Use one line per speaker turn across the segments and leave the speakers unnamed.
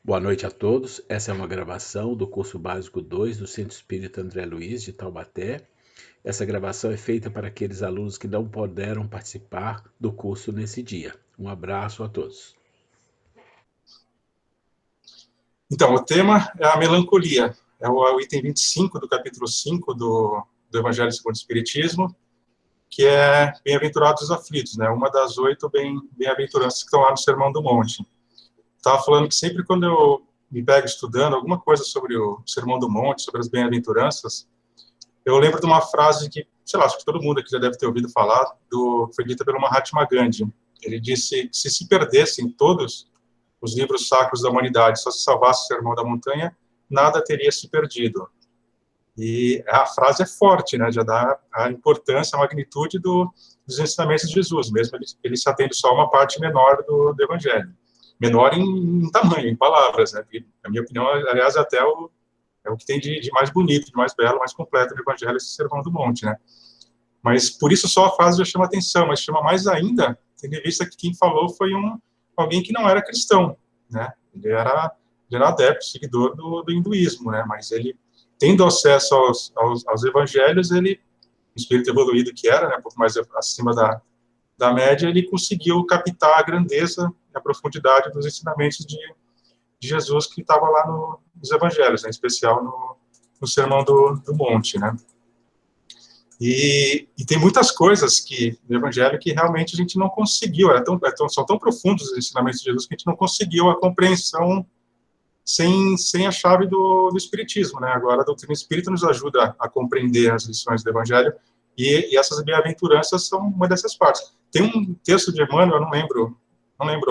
Boa noite a todos. Essa é uma gravação do curso básico 2 do Centro Espírita André Luiz de Taubaté. Essa gravação é feita para aqueles alunos que não puderam participar do curso nesse dia. Um abraço a todos.
Então, o tema é a melancolia. É o item 25 do capítulo 5 do Evangelho segundo o Espiritismo, que é Bem-aventurados os aflitos, né? Uma das 8 bem-aventuranças que estão lá no Sermão do Monte. Estava falando que sempre quando eu me pego estudando alguma coisa sobre o Sermão do Monte, sobre as bem-aventuranças, eu lembro de uma frase que, sei lá, acho que todo mundo aqui já deve ter ouvido falar, foi dita pelo Mahatma Gandhi. Ele disse que se perdessem todos os livros sacros da humanidade, só se salvasse o Sermão da Montanha, nada teria se perdido. E a frase é forte, né? Já dá a importância, a magnitude dos ensinamentos de Jesus, mesmo ele se atende só a uma parte menor do Evangelho. Menor em tamanho, em palavras, né? E, na minha opinião, aliás, até o que tem de mais bonito, de mais belo, mais completo do Evangelho, esse Sermão do Monte, né? Mas por isso só a frase já chama atenção, mas chama mais ainda, tendo em vista que quem falou foi alguém que não era cristão, né? Ele era adepto, seguidor do hinduísmo, né? Mas ele, tendo acesso aos evangelhos, ele, o espírito evoluído que era, né, um pouco mais acima da média, ele conseguiu captar a grandeza e a profundidade dos ensinamentos de Jesus que estava lá nos evangelhos, né, em especial no Sermão do Monte, né? E tem muitas coisas no Evangelho que realmente a gente não conseguiu, são tão profundos os ensinamentos de Jesus que a gente não conseguiu a compreensão sem a chave do Espiritismo, né? Agora a doutrina espírita nos ajuda a compreender as lições do Evangelho e essas bem-aventuranças são uma dessas partes. Tem um texto de Emmanuel, eu não lembro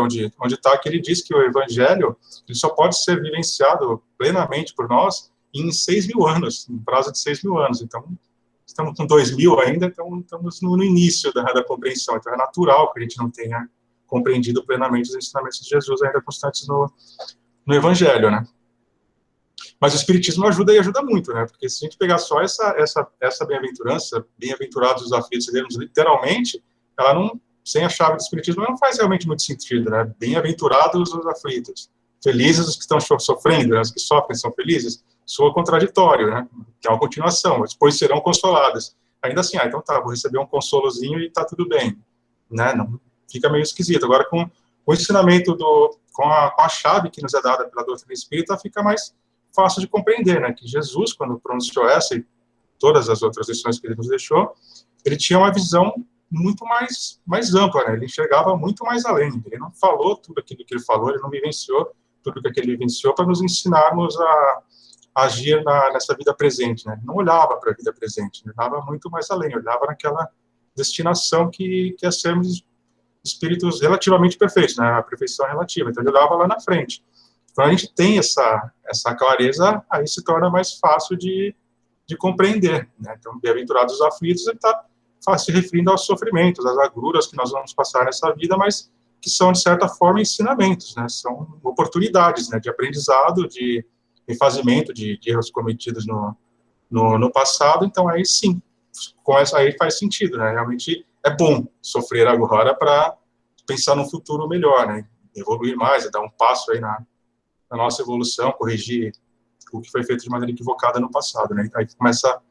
onde está, que ele diz que o Evangelho ele só pode ser vivenciado plenamente por nós em 6.000 anos, em prazo de 6.000 anos. Então, estamos com 2.000 ainda, então estamos no início da compreensão. Então, é natural que a gente não tenha compreendido plenamente os ensinamentos de Jesus ainda constantes no Evangelho, né? Mas o Espiritismo ajuda e ajuda muito, né? Porque se a gente pegar só essa bem-aventurança, bem-aventurados os aflitos, literalmente, ela não, sem a chave do Espiritismo, não faz realmente muito sentido, né? Bem-aventurados os aflitos, felizes os que estão sofrendo, né? Os que sofrem são felizes, soa contraditório, né? Que é uma continuação, depois serão consolados. Ainda assim, então tá, vou receber um consolozinho e tá tudo bem, né? Não, fica meio esquisito. Agora, com o ensinamento com a chave que nos é dada pela doutrina espírita, fica mais fácil de compreender, né? Que Jesus, quando pronunciou essa e todas as outras lições que ele nos deixou, ele tinha uma visão muito mais ampla, né? Ele enxergava muito mais além. Ele não falou tudo aquilo que ele falou, ele não vivenciou tudo que ele vivenciou para nos ensinarmos a agir nessa vida presente, né? Ele não olhava para a vida presente, ele olhava muito mais além, olhava naquela destinação que é sermos espíritos relativamente perfeitos, né? A perfeição relativa. Então, ele olhava lá na frente. Então, a gente tem essa clareza, aí se torna mais fácil de compreender, né? Então, bem-aventurados os aflitos, ele está se referindo aos sofrimentos, às agruras que nós vamos passar nessa vida, mas que são, de certa forma, ensinamentos, né? São oportunidades, né? De aprendizado, de refazimento de erros cometidos no passado. Então, aí sim, com essa aí faz sentido, né? Realmente é bom sofrer agora para pensar num futuro melhor, né? Evoluir mais, dar um passo aí na nossa evolução, corrigir o que foi feito de maneira equivocada no passado, né? Aí começa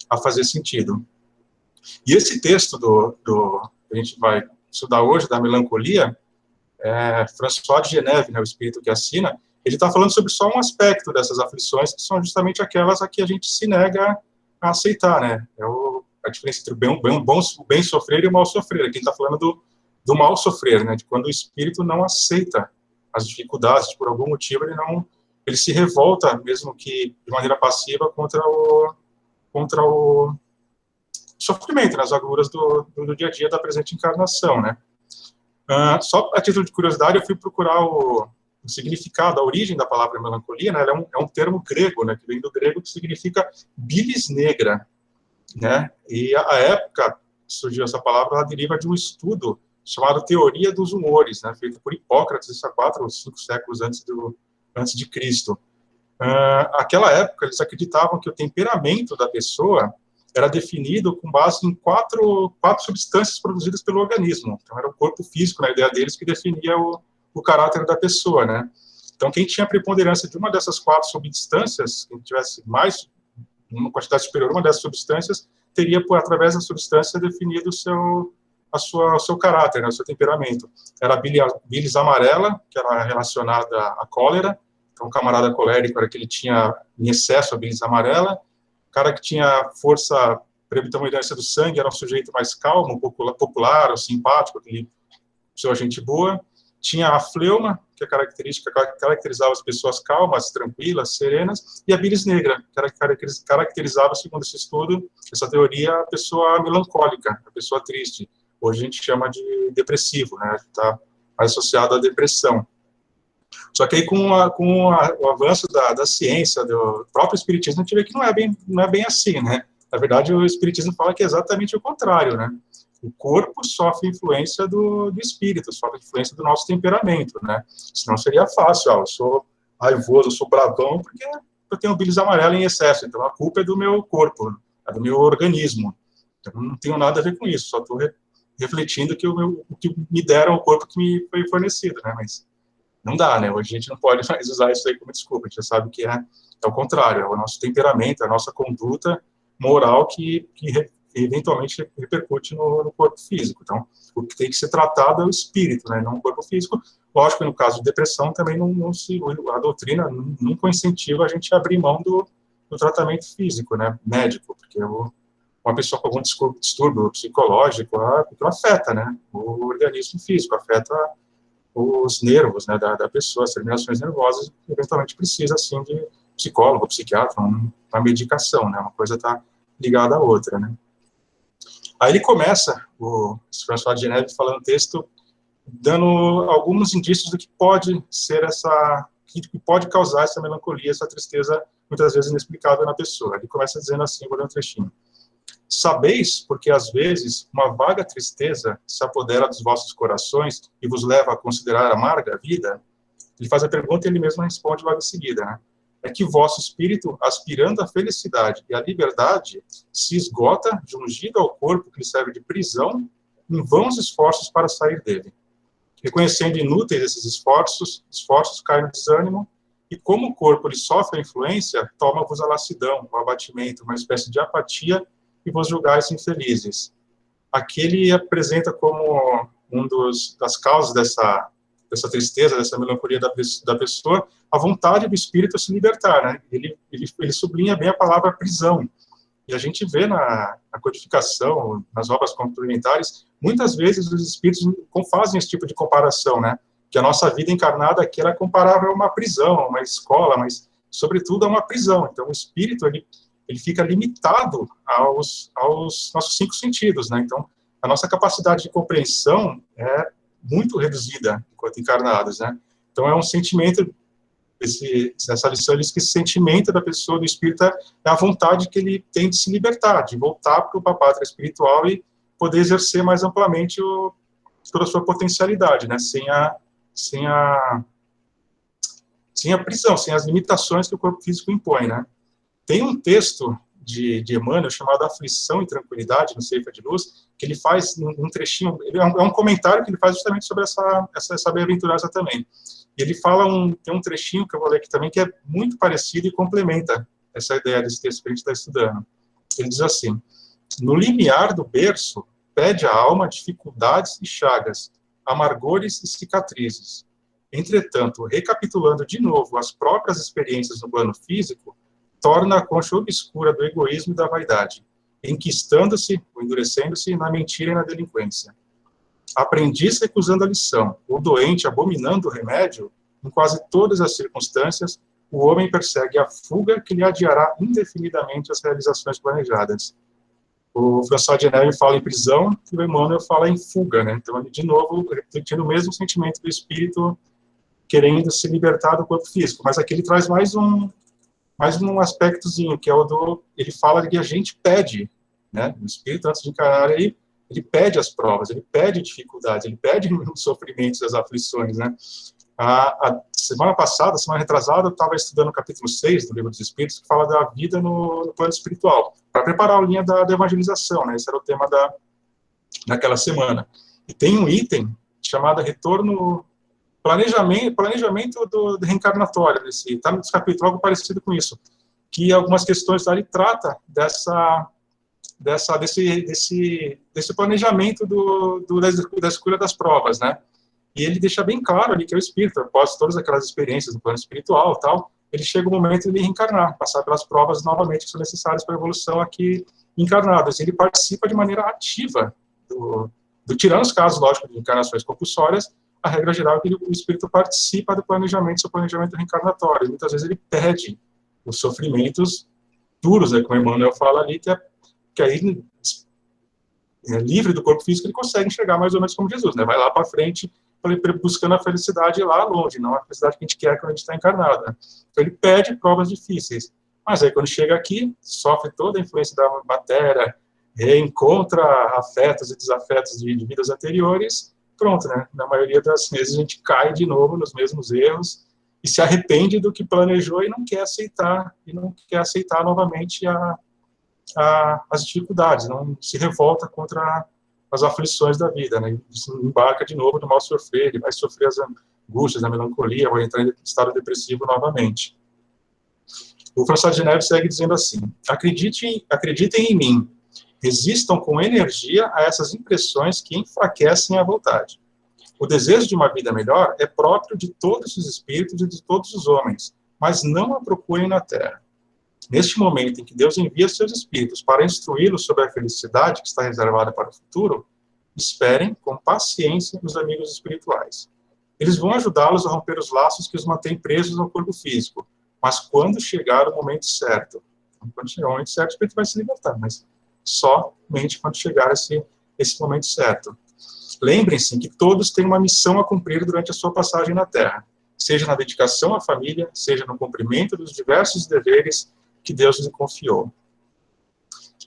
a fazer sentido. E esse texto que a gente vai estudar hoje, da melancolia, François de Geneve, né, o espírito que assina, ele está falando sobre só um aspecto dessas aflições, que são justamente aquelas a que a gente se nega a aceitar, né? A diferença entre o bem sofrer e o mal sofrer. Aqui ele está falando do mal sofrer, né? De quando o espírito não aceita as dificuldades, por algum motivo ele se revolta, mesmo que de maneira passiva, contra o sofrimento, nas agruras do dia a dia da presente encarnação, né? Só a título de curiosidade, eu fui procurar o significado, a origem da palavra melancolia, né? Ela é um termo grego, né? Que vem do grego, que significa bilis negra, né? E a época que surgiu essa palavra, ela deriva de um estudo chamado Teoria dos Humores, né? Feito por Hipócrates, isso há 4 ou 5 séculos antes de Cristo. Aquela época, eles acreditavam que o temperamento da pessoa era definido com base em quatro substâncias produzidas pelo organismo. Então, era o corpo físico, na ideia deles, que definia o caráter da pessoa, né? Então, quem tinha preponderância de uma dessas 4 substâncias, quem tivesse mais, uma quantidade superior a uma dessas substâncias, teria, através da substância, definido o seu caráter, né, o seu temperamento. Era a bilis amarela, que era relacionada à cólera. Então, o camarada colérico era que ele tinha em excesso a bilis amarela. O cara que tinha força, predominância do sangue, era um sujeito mais calmo, popular, ou simpático, aquele pessoa gente boa. Tinha a fleuma, que é característica, caracterizava as pessoas calmas, tranquilas, serenas, e a bilis negra, que caracterizava, segundo esse estudo, essa teoria, a pessoa melancólica, a pessoa triste. Hoje a gente chama de depressivo, né? Está mais associado à depressão. Só que aí, com o avanço da ciência, do próprio espiritismo, a gente vê que não é bem assim, né? Na verdade, o espiritismo fala que é exatamente o contrário, né? O corpo sofre influência do espírito, sofre influência do nosso temperamento, né? Senão seria fácil, eu sou raivoso, eu sou bravão, porque eu tenho bilis amarela em excesso, então a culpa é do meu corpo, é do meu organismo. Então, não tenho nada a ver com isso, só estou refletindo que o que me deram, o corpo que me foi fornecido, né? Mas não dá, né? Hoje a gente não pode mais usar isso aí como desculpa, a gente já sabe que é o contrário, é o nosso temperamento, é a nossa conduta moral que eventualmente repercute no corpo físico. Então, o que tem que ser tratado é o espírito, né? Não o corpo físico. Lógico que no caso de depressão também a doutrina nunca incentiva a gente a abrir mão do tratamento físico, né? Médico, porque uma pessoa com algum distúrbio psicológico, aquilo afeta, né? O organismo físico, afeta os nervos, né, da pessoa, as terminações nervosas, eventualmente precisa, assim, de psicólogo, psiquiatra, uma medicação, né, uma coisa está ligada à outra, né. Aí ele começa, o François de Geneve, falando texto, dando alguns indícios do que pode ser que pode causar essa melancolia, essa tristeza, muitas vezes inexplicável na pessoa. Ele começa dizendo assim, vou ler um trechinho. Sabeis, porque às vezes uma vaga tristeza se apodera dos vossos corações e vos leva a considerar amarga a vida? Ele faz a pergunta e ele mesmo responde logo em seguida, né? É que vosso espírito, aspirando à felicidade e à liberdade, se esgota, jungido ao corpo que lhe serve de prisão, em vãos esforços para sair dele. Reconhecendo inúteis esses esforços caem no desânimo, e como o corpo lhe sofre a influência, toma-vos a lassidão, o abatimento, uma espécie de apatia, e vos julgais infelizes. Aqui ele apresenta como das causas dessa tristeza, dessa melancolia da pessoa, a vontade do espírito a se libertar, né? Ele sublinha bem a palavra prisão. E a gente vê na codificação, nas obras complementares, muitas vezes os espíritos fazem esse tipo de comparação, né? Que a nossa vida encarnada aqui era comparável a uma prisão, a uma escola, mas, sobretudo, a uma prisão. Então, o espírito, ele fica limitado aos nossos 5 sentidos, né? Então, a nossa capacidade de compreensão é muito reduzida enquanto encarnados, né? Então, é um sentimento, essa lição diz que esse sentimento da pessoa, do espírito, é a vontade que ele tem de se libertar, de voltar para o pátria espiritual e poder exercer mais amplamente toda a sua potencialidade, né? Sem a prisão, sem as limitações que o corpo físico impõe, né? Tem um texto de Emmanuel chamado Aflição e Tranquilidade, no Ceifa de Luz, que ele faz um trechinho, é um comentário que ele faz justamente sobre essa bem-aventurança também. E ele fala, tem um trechinho que eu vou ler aqui também, que é muito parecido e complementa essa ideia desse texto que a gente está estudando. Ele diz assim, no limiar do berço, pede a alma dificuldades e chagas, amargores e cicatrizes. Entretanto, recapitulando de novo as próprias experiências no plano físico, torna a concha obscura do egoísmo e da vaidade, enquistando-se ou endurecendo-se na mentira e na delinquência. Aprendiz recusando a lição, ou doente abominando o remédio, em quase todas as circunstâncias, o homem persegue a fuga que lhe adiará indefinidamente as realizações planejadas. O François de Geneve fala em prisão e o Emmanuel fala em fuga, né? Então, de novo, repetindo o mesmo sentimento do espírito querendo se libertar do corpo físico, mas aqui ele traz mais um aspectozinho, que é ele fala que a gente pede, né? O espírito, antes de encarar, ele pede as provas, ele pede dificuldades, ele pede os sofrimentos, as aflições, né? A semana passada, semana retrasada, eu estava estudando o capítulo 6 do Livro dos Espíritos, que fala da vida no plano espiritual, para preparar a linha da evangelização, né? Esse era o tema daquela semana. E tem um item chamado Retorno Planejamento do reencarnatório, está no capítulo algo parecido com isso, que algumas questões ali trata desse planejamento da escolha das provas, né? E ele deixa bem claro ali que é o espírito, após todas aquelas experiências no plano espiritual, tal, ele chega o momento de ele reencarnar, passar pelas provas novamente que são necessárias para a evolução aqui encarnado. Ele participa de maneira ativa tirando os casos, lógico, de encarnações compulsórias, a regra geral é que o espírito participa do seu planejamento reencarnatório. Muitas vezes ele pede os sofrimentos duros, né, como Emmanuel fala ali, que aí, livre do corpo físico, ele consegue enxergar mais ou menos como Jesus, né? Vai lá para frente, buscando a felicidade lá longe, não a felicidade que a gente quer quando a gente está encarnado, né? Então ele pede provas difíceis. Mas aí quando chega aqui, sofre toda a influência da matéria, reencontra afetos e desafetos de vidas anteriores, pronto, né? Na maioria das vezes a gente cai de novo nos mesmos erros e se arrepende do que planejou e não quer aceitar novamente as dificuldades, não se revolta contra as aflições da vida, né? Se embarca de novo no mal sofrer, ele vai sofrer as angústias, a melancolia, vai entrar em estado depressivo novamente. O François de Neves segue dizendo assim: acreditem em mim, resistam com energia a essas impressões que enfraquecem a vontade. O desejo de uma vida melhor é próprio de todos os espíritos e de todos os homens, mas não a procurem na Terra. Neste momento em que Deus envia seus espíritos para instruí-los sobre a felicidade que está reservada para o futuro, esperem com paciência os amigos espirituais. Eles vão ajudá-los a romper os laços que os mantêm presos ao corpo físico, mas quando chegar o momento certo, o espírito vai se libertar, mas somente quando chegar esse momento certo. Lembrem-se que todos têm uma missão a cumprir durante a sua passagem na Terra, seja na dedicação à família, seja no cumprimento dos diversos deveres que Deus lhe confiou.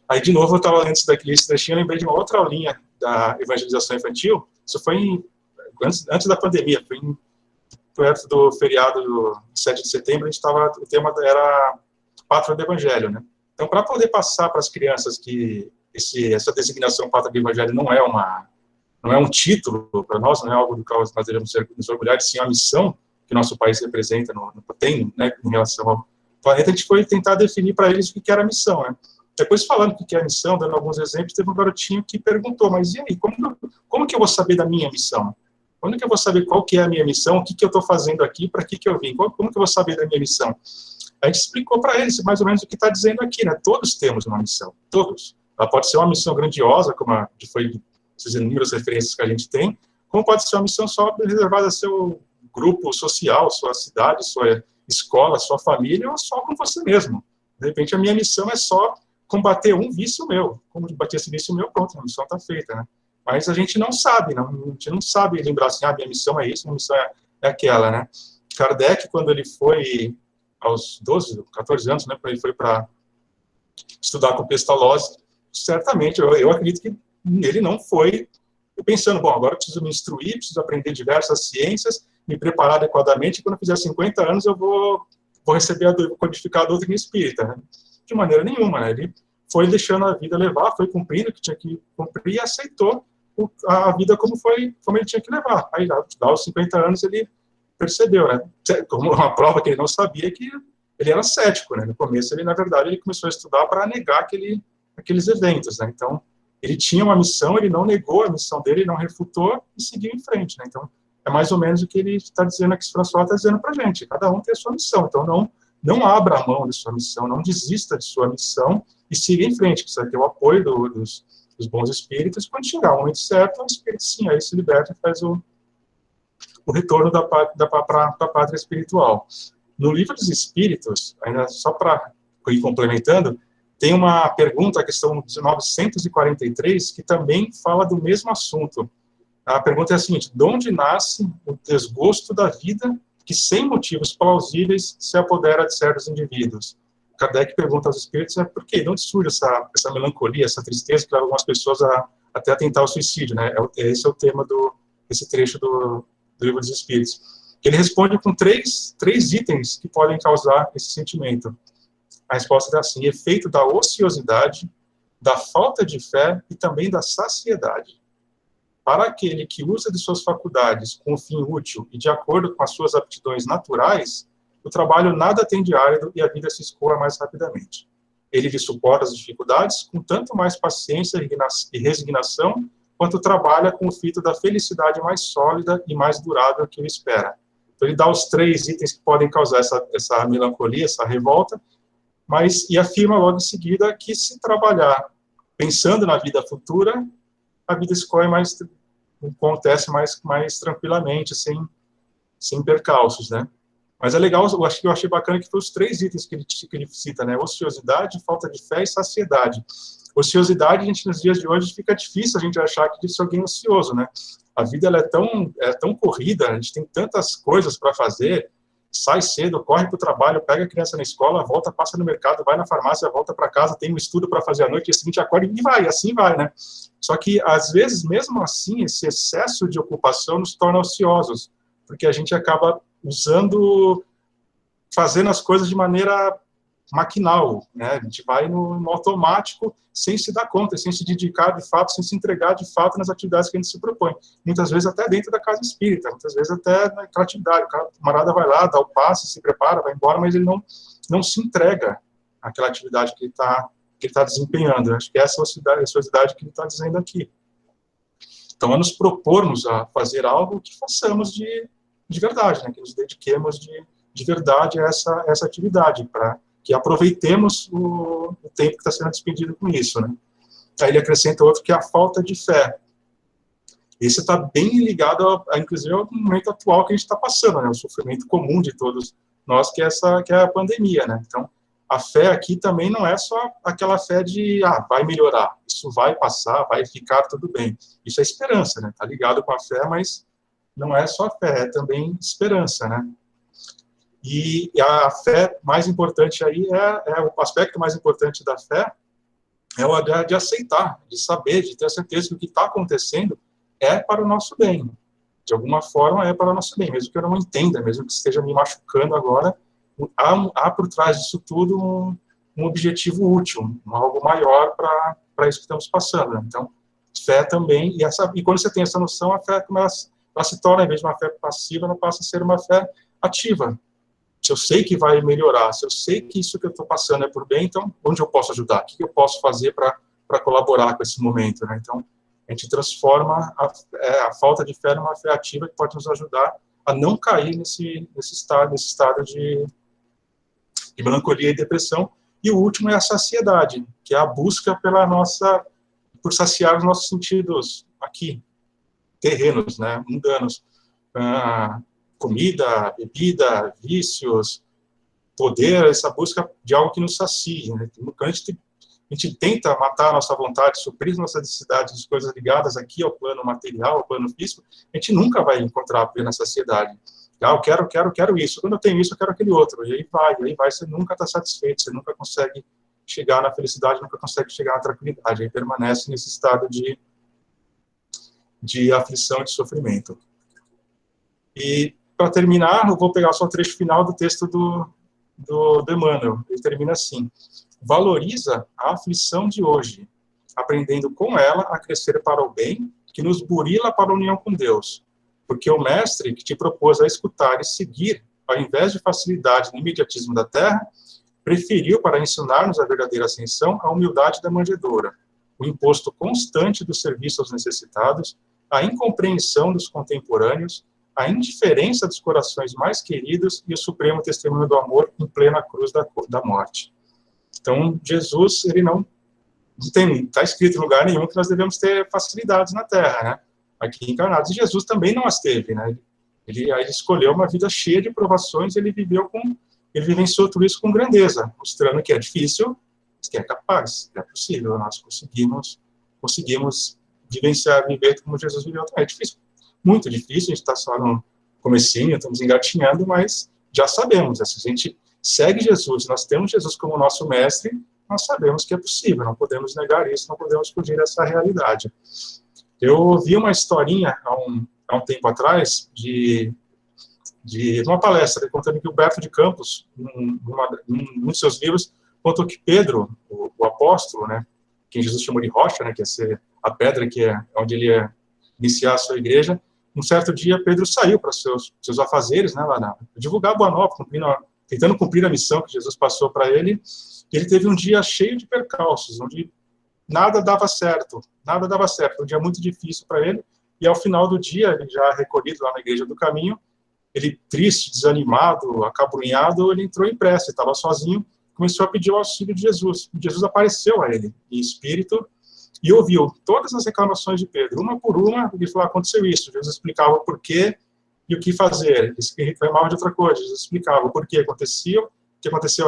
Aí, de novo, eu estava lendo isso daqui, esse trechinho, eu lembrei de uma outra aulinha da evangelização infantil. Isso foi antes da pandemia, foi perto do feriado do 7 de setembro, o tema era Pátria do Evangelho, né? Então, para poder passar para as crianças que essa designação Pátria do Evangelho não é um título para nós, não é algo do qual nós devemos nos orgulhar, sim, a missão que nosso país representa, tem, né, em relação ao planeta, a gente foi tentar definir para eles o que era a missão, né? Depois, falando o que é a missão, dando alguns exemplos, teve um garotinho que perguntou, mas e aí, como que eu vou saber da minha missão? Quando que eu vou saber qual que é a minha missão, o que eu estou fazendo aqui, para que eu vim? Como que eu vou saber da minha missão? A gente explicou para eles mais ou menos o que está dizendo aqui, né? Todos temos uma missão, todos. Ela pode ser uma missão grandiosa, como foi essas inúmeras referências que a gente tem, como pode ser uma missão só reservada ao seu grupo social, sua cidade, sua escola, sua família, ou só com você mesmo. De repente, a minha missão é só combater um vício meu. Como combater esse vício meu, pronto, a missão está feita, né? Mas a gente não sabe, a gente não sabe lembrar assim, minha missão é isso, minha missão é aquela, né? Kardec, quando ele foi aos 12, 14 anos, né, quando ele foi para estudar com Pestalozzi, certamente, eu acredito que ele não foi pensando, bom, agora eu preciso me instruir, preciso aprender diversas ciências, me preparar adequadamente, e quando eu fizer 50 anos eu vou receber codificar a doutrina espírita, né? De maneira nenhuma, né? Ele foi deixando a vida levar, foi cumprindo o que tinha que cumprir e aceitou a vida como ele tinha que levar. Aí, aos 50 anos, ele percebeu, né? Como uma prova que ele não sabia, que ele era cético, né? No começo, na verdade, ele começou a estudar para negar aqueles eventos, né? Então, ele tinha uma missão, ele não negou a missão dele, não refutou e seguiu em frente, né? Então, é mais ou menos o que ele está dizendo aqui, François está dizendo para a gente. Cada um tem a sua missão, então não abra a mão de sua missão, não desista de sua missão e siga em frente, que você vai ter o apoio dos bons espíritos. Quando chegar o momento certo, o espírito, sim, aí se liberta e faz o retorno para a pátria espiritual. No Livro dos Espíritos, ainda só para ir complementando, tem uma pergunta, a questão 943, que também fala do mesmo assunto. A pergunta é a seguinte: de onde nasce o desgosto da vida que, sem motivos plausíveis, se apodera de certos indivíduos? Kardec pergunta aos espíritos, por quê? De onde surge essa melancolia, essa tristeza que leva algumas pessoas até a tentar o suicídio, né? Esse é o tema desse trecho do Livro dos Espíritos. Ele responde com três itens que podem causar esse sentimento. A resposta é assim: efeito da ociosidade, da falta de fé e também da saciedade. para aquele que usa de suas faculdades com um fim útil e de acordo com as suas aptidões naturais, o trabalho nada tem de árido e a vida se escoa mais rapidamente. Ele lhe suporta as dificuldades com tanto mais paciência e resignação, quanto trabalha com o fito da felicidade mais sólida e mais durável que o espera. Então, ele dá os 3 itens que podem causar essa melancolia, essa revolta, e afirma logo em seguida que se trabalhar pensando na vida futura, a vida escorre acontece mais tranquilamente, sem percalços, né? Mas é legal, eu achei bacana que foi os 3 itens que ele cita, né? Ociosidade, falta de fé e saciedade. Ociosidade, nos dias de hoje, fica difícil a gente achar que disse alguém ocioso, né? A vida ela é tão corrida, a gente tem tantas coisas para fazer, sai cedo, corre para o trabalho, pega a criança na escola, volta, passa no mercado, vai na farmácia, volta para casa, tem um estudo para fazer à noite, e a seguinte acorda e vai, assim vai, né? Só que, às vezes, mesmo assim, esse excesso de ocupação nos torna ociosos, porque a gente acaba fazendo as coisas de maneira maquinal, né? A gente vai no automático, sem se dar conta, sem se dedicar de fato, sem se entregar de fato nas atividades que a gente se propõe. Muitas vezes até dentro da casa espírita, muitas vezes até naquela atividade. O camarada vai lá, dá o passe, se prepara, vai embora, mas ele não se entrega àquela atividade que ele está desempenhando. Eu acho que essa é a ociosidade que ele está dizendo aqui. Então, é nos propormos a fazer algo que façamos de verdade, né? Que nos dediquemos de verdade a essa atividade, para que aproveitemos o tempo que está sendo despendido com isso, né? Aí ele acrescenta outro, que é a falta de fé. Esse está bem ligado, inclusive, ao momento atual que a gente está passando, né? O sofrimento comum de todos nós, que é a pandemia, né? Então, a fé aqui também não é só aquela fé de, vai melhorar, isso vai passar, vai ficar tudo bem. Isso é esperança, né? Está ligado com a fé, mas não é só fé, é também esperança, né? E a fé mais importante aí o aspecto mais importante da fé é o de aceitar, de saber, de ter a certeza que o que está acontecendo é para o nosso bem. De alguma forma é para o nosso bem, mesmo que eu não entenda, mesmo que esteja me machucando agora, há por trás disso tudo um objetivo útil, algo maior para isso que estamos passando. Né? Então, fé também, e quando você tem essa noção, a fé ela se torna, em vez de uma fé passiva, ela passa a ser uma fé ativa. Se eu sei que vai melhorar, se eu sei que isso que eu estou passando é por bem, então, onde eu posso ajudar? O que eu posso fazer para colaborar com esse momento? Né? Então, a gente transforma a falta de fé numa fé ativa que pode nos ajudar a não cair nesse estado de melancolia e depressão. E o último é a saciedade, que é a busca por saciar os nossos sentidos aqui, terrenos, né, mundanos. Comida, bebida, vícios, poder, essa busca de algo que nos sacie. Né? Quando a gente tenta matar a nossa vontade, suprir nossas necessidades de coisas ligadas aqui ao plano material, ao plano físico, a gente nunca vai encontrar a plena saciedade. Eu quero isso. Quando eu tenho isso, eu quero aquele outro. E aí vai, você nunca está satisfeito, você nunca consegue chegar na felicidade, nunca consegue chegar na tranquilidade. Aí permanece nesse estado de aflição e de sofrimento. E, para terminar, eu vou pegar só o trecho final do texto do Emmanuel. Ele termina assim: valoriza a aflição de hoje, aprendendo com ela a crescer para o bem, que nos burila para a união com Deus. Porque o mestre que te propôs a escutar e seguir, ao invés de facilidade no imediatismo da terra, preferiu, para ensinar-nos a verdadeira ascensão, a humildade da manjedoura, o imposto constante do serviço aos necessitados, a incompreensão dos contemporâneos, a indiferença dos corações mais queridos e o supremo testemunho do amor em plena cruz da morte. Então, Jesus, ele não está escrito em lugar nenhum que nós devemos ter facilidades na Terra, né? Aqui encarnados. E Jesus também não as teve, né? Ele escolheu uma vida cheia de provações, ele vivenciou tudo isso com grandeza, mostrando que é difícil, mas que é capaz, que é possível. Nós conseguimos viver como Jesus viveu também. É difícil, muito difícil, a gente está só no comecinho, estamos engatinhando, mas já sabemos, se a gente segue Jesus, nós temos Jesus como nosso mestre, nós sabemos que é possível, não podemos negar isso, não podemos fugir dessa realidade. Eu ouvi uma historinha há um tempo atrás de uma palestra contando que o Humberto de Campos, num dos seus livros, contou que Pedro, o apóstolo, né, que Jesus chamou de rocha, né, que é ser a pedra que é onde ele iniciar a sua igreja. Um certo dia, Pedro saiu para seus afazeres, né, lá divulgar a boa nova, tentando cumprir a missão que Jesus passou para ele. E ele teve um dia cheio de percalços, onde nada dava certo, um dia muito difícil para ele. E ao final do dia, ele já recolhido lá na Igreja do Caminho, ele triste, desanimado, acabrunhado, ele entrou em prece, estava sozinho, começou a pedir o auxílio de Jesus. Jesus apareceu a ele em espírito e ouviu todas as reclamações de Pedro, uma por uma. Ele falou: aconteceu isso. Jesus explicava o porquê e o que fazer. Ele reclamava de outra coisa. Jesus explicava o porquê aconteceu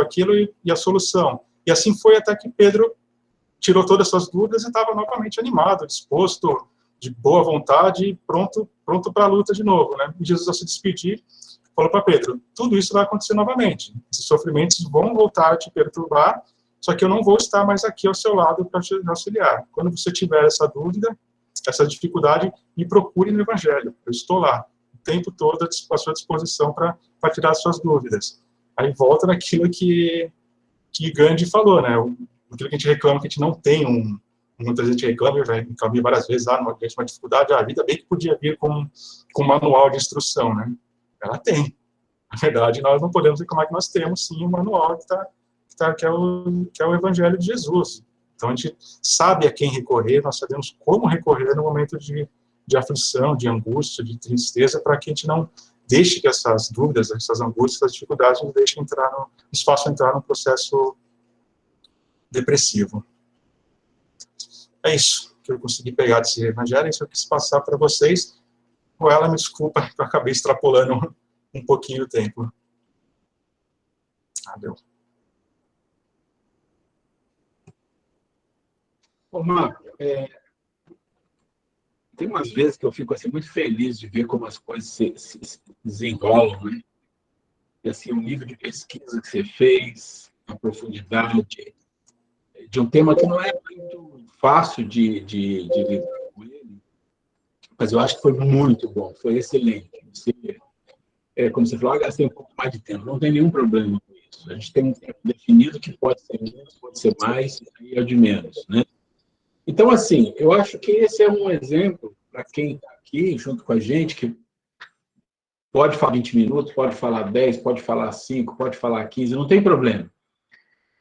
aquilo e a solução. E assim foi até que Pedro tirou todas essas dúvidas e estava novamente animado, disposto, de boa vontade e pronto para a luta de novo, né? E Jesus, ao se despedir, falou para Pedro: tudo isso vai acontecer novamente. Esses sofrimentos vão voltar a te perturbar, só que eu não vou estar mais aqui ao seu lado para te auxiliar. Quando você tiver essa dúvida, essa dificuldade, me procure no Evangelho. Eu estou lá, o tempo todo à sua disposição para tirar as suas dúvidas. Aí volta naquilo que Gandhi falou, né? Aquilo que a gente reclama, que a gente não tem muita gente reclama, eu já reclamei várias vezes lá, uma dificuldade, a vida bem que podia vir com um manual de instrução, né? Ela tem. Na verdade, nós não podemos reclamar que nós temos, sim, um manual que é o Evangelho de Jesus. Então, a gente sabe a quem recorrer, nós sabemos como recorrer no momento de aflição, de angústia, de tristeza, para que a gente não deixe que essas dúvidas, essas angústias, essas dificuldades nos façam entrar num processo depressivo. É isso que eu consegui pegar desse Evangelho, isso eu quis passar para vocês. Com ela, me desculpa, eu acabei extrapolando um pouquinho o tempo. Deu.
Ô, Marco, tem umas vezes que eu fico assim, muito feliz de ver como as coisas se desenrolam, né? E, assim, o nível de pesquisa que você fez, a profundidade de um tema que não é muito fácil de lidar com ele, mas eu acho que foi muito bom, foi excelente. Como você falou, gastei um pouco mais de tempo, não tem nenhum problema com isso. A gente tem um tempo definido que pode ser menos, pode ser mais, e é o de menos, né? Então, assim, eu acho que esse é um exemplo para quem está aqui junto com a gente, que pode falar 20 minutos, pode falar 10, pode falar 5, pode falar 15, não tem problema.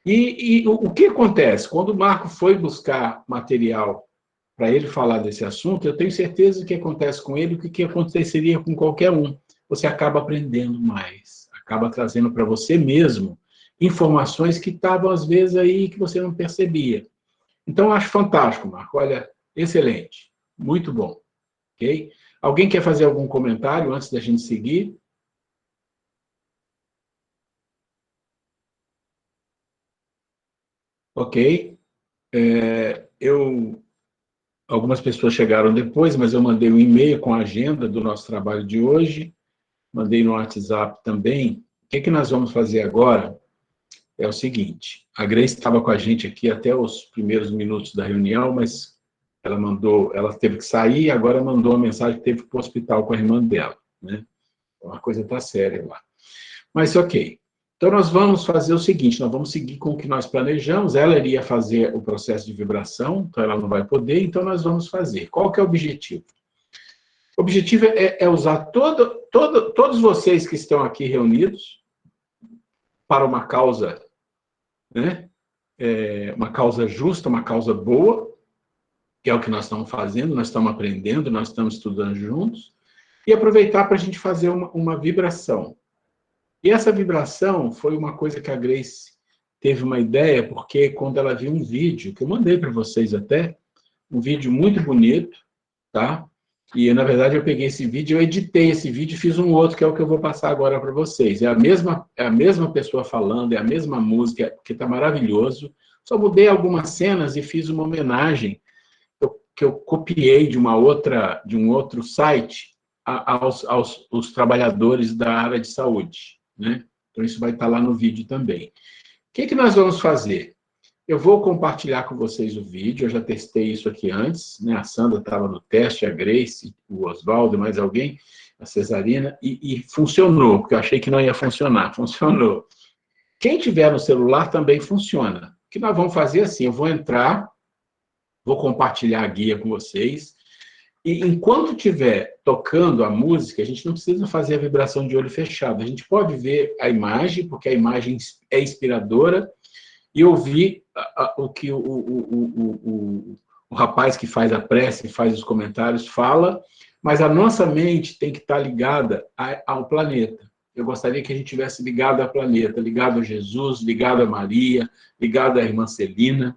E o que acontece? Quando o Marco foi buscar material para ele falar desse assunto, eu tenho certeza que acontece com ele o que aconteceria com qualquer um. Você acaba aprendendo mais, acaba trazendo para você mesmo informações que estavam, às vezes, aí que você não percebia. Então, eu acho fantástico, Marco. Olha, excelente. Muito bom. Ok? Alguém quer fazer algum comentário antes da gente seguir? Ok. Algumas pessoas chegaram depois, mas eu mandei um e-mail com a agenda do nosso trabalho de hoje, mandei no WhatsApp também. O que nós vamos fazer agora é o seguinte: a Grace estava com a gente aqui até os primeiros minutos da reunião, mas ela teve que sair e agora mandou uma mensagem que teve que ir para o hospital com a irmã dela, né? Então, a coisa está séria lá. Mas, ok. Então, nós vamos fazer o seguinte, nós vamos seguir com o que nós planejamos. Ela iria fazer o processo de vibração, então ela não vai poder, então nós vamos fazer. Qual que é o objetivo? O objetivo é usar todos vocês que estão aqui reunidos para uma causa, né? Uma causa justa, uma causa boa, que é o que nós estamos fazendo, nós estamos aprendendo, nós estamos estudando juntos, e aproveitar para a gente fazer uma vibração. E essa vibração foi uma coisa que a Grace teve uma ideia, porque quando ela viu um vídeo, que eu mandei para vocês até, um vídeo muito bonito, tá? E, na verdade, eu peguei esse vídeo, eu editei esse vídeo e fiz um outro, que é o que eu vou passar agora para vocês. É a mesma pessoa falando, é a mesma música, que está maravilhoso. Só mudei algumas cenas e fiz uma homenagem que eu copiei de um outro site aos trabalhadores da área de saúde, né? Então, isso vai estar lá no vídeo também. O que nós vamos fazer? Eu vou compartilhar com vocês o vídeo, eu já testei isso aqui antes, né? A Sandra estava no teste, a Grace, o Oswaldo, mais alguém, a Cesarina, e funcionou, porque eu achei que não ia funcionar, funcionou. Quem tiver no celular também funciona. O que nós vamos fazer assim, eu vou entrar, vou compartilhar a guia com vocês, E enquanto estiver tocando a música, a gente não precisa fazer a vibração de olho fechado. A gente pode ver a imagem, porque a imagem é inspiradora, e ouvir o que o rapaz que faz a prece, faz os comentários, fala, mas a nossa mente tem que estar ligada ao planeta. Eu gostaria que a gente tivesse ligado ao planeta, ligado a Jesus, ligado a Maria, ligado à irmã Celina,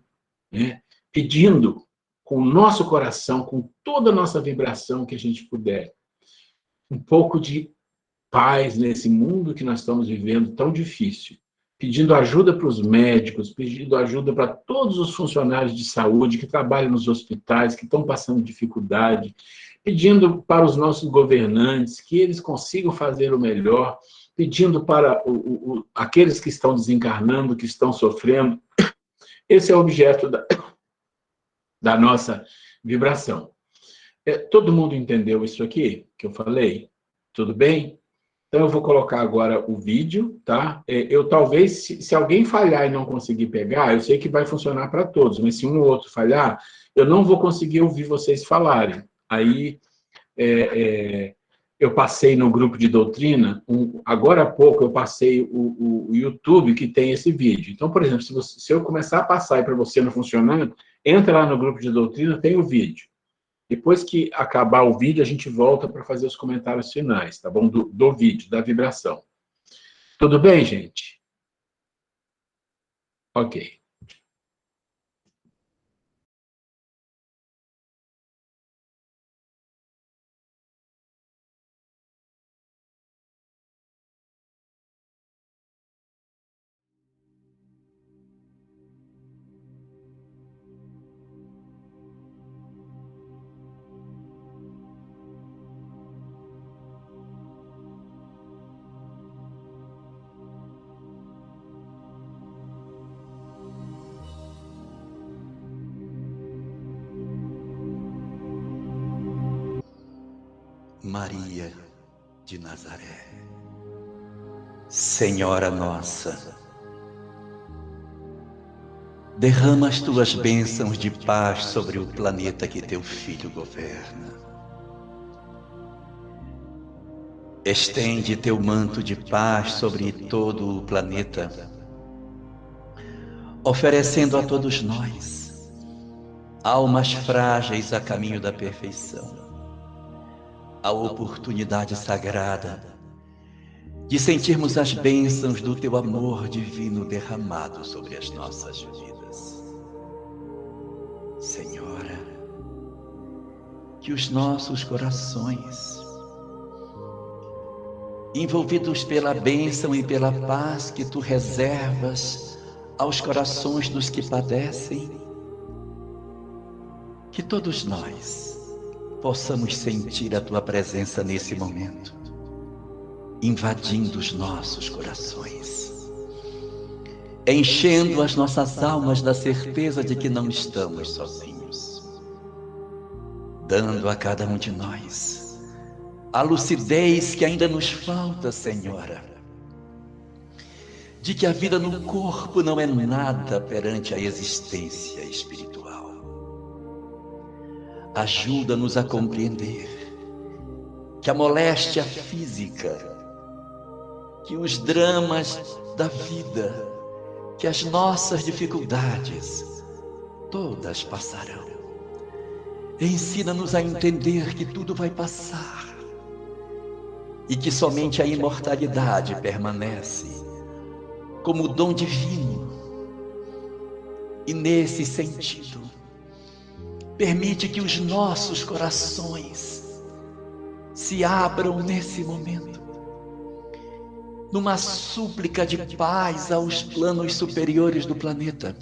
né? Pedindo com o nosso coração, com toda a nossa vibração que a gente puder, um pouco de paz nesse mundo que nós estamos vivendo tão difícil, pedindo ajuda para os médicos, pedindo ajuda para todos os funcionários de saúde que trabalham nos hospitais, que estão passando dificuldade, pedindo para os nossos governantes que eles consigam fazer o melhor, pedindo para aqueles que estão desencarnando, que estão sofrendo. Esse é o objeto da nossa vibração. Todo mundo entendeu isso aqui que eu falei? Tudo bem? Então, eu vou colocar agora o vídeo, tá? Eu talvez, se alguém falhar e não conseguir pegar, eu sei que vai funcionar para todos, mas se um ou outro falhar, eu não vou conseguir ouvir vocês falarem. Aí, eu passei no grupo de doutrina, agora há pouco eu passei o YouTube que tem esse vídeo. Então, por exemplo, se eu começar a passar e para você não funcionar, entra lá no grupo de doutrina, tem o vídeo. Depois que acabar o vídeo, a gente volta para fazer os comentários finais, tá bom? Do vídeo, da vibração. Tudo bem, gente? Ok.
Maria de Nazaré, Senhora Nossa, derrama as tuas bênçãos de paz sobre o planeta que teu Filho governa. Estende teu manto de paz sobre todo o planeta, oferecendo a todos nós, almas frágeis a caminho da perfeição, a oportunidade sagrada de sentirmos as bênçãos do teu amor divino derramado sobre as nossas vidas. Senhora, que os nossos corações, envolvidos pela bênção e pela paz que tu reservas aos corações dos que padecem, que todos nós possamos sentir a tua presença nesse momento, invadindo os nossos corações, enchendo as nossas almas da certeza de que não estamos sozinhos, dando a cada um de nós a lucidez que ainda nos falta, Senhora, de que a vida no corpo não é nada perante a existência espiritual. Ajuda-nos a compreender que a moléstia física, que os dramas da vida, que as nossas dificuldades, todas passarão. Ensina-nos a entender que tudo vai passar e que somente a imortalidade permanece como dom divino. E nesse sentido, permite que os nossos corações se abram nesse momento, numa súplica de paz aos planos superiores do planeta,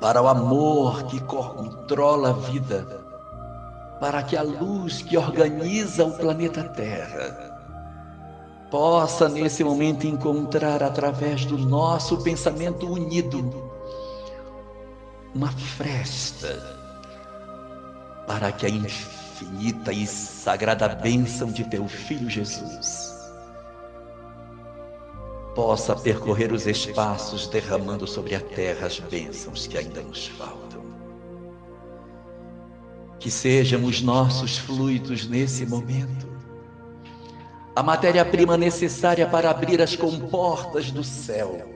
para o amor que controla a vida, para que a luz que organiza o planeta Terra possa nesse momento encontrar através do nosso pensamento unido uma fresta para que a infinita e sagrada bênção de teu Filho Jesus possa percorrer os espaços, derramando sobre a terra as bênçãos que ainda nos faltam. que sejam os nossos fluidos nesse momento a matéria-prima necessária para abrir as comportas do céu,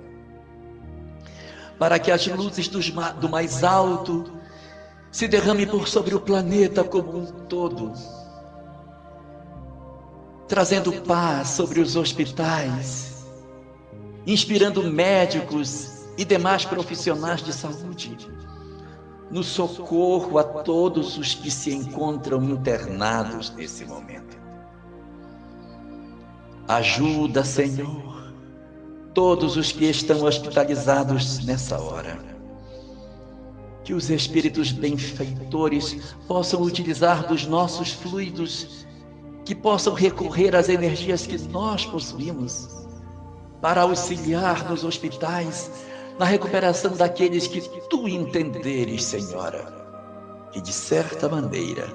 para que as luzes do mais alto se derramem por sobre o planeta como um todo, trazendo paz sobre os hospitais, inspirando médicos e demais profissionais de saúde, no socorro a todos os que se encontram internados nesse momento. Ajuda, Senhor, todos os que estão hospitalizados nessa hora. Que os espíritos benfeitores possam utilizar dos nossos fluidos, que possam recorrer às energias que nós possuímos para auxiliar nos hospitais na recuperação daqueles que tu entenderes, Senhora, que de certa maneira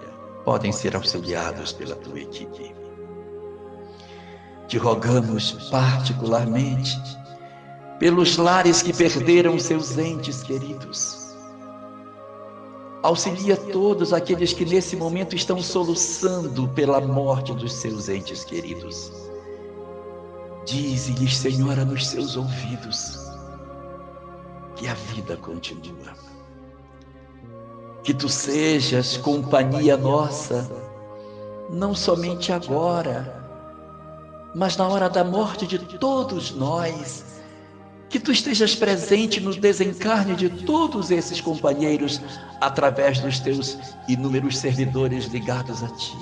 podem ser auxiliados pela tua equipe. Te rogamos particularmente pelos lares que perderam seus entes queridos. Auxilia todos aqueles que nesse momento estão soluçando pela morte dos seus entes queridos. Dize-lhes, Senhora, nos seus ouvidos, que a vida continua. Que tu sejas companhia nossa, não somente agora, mas na hora da morte de todos nós. Que tu estejas presente no desencarne de todos esses companheiros através dos teus inúmeros servidores ligados a ti.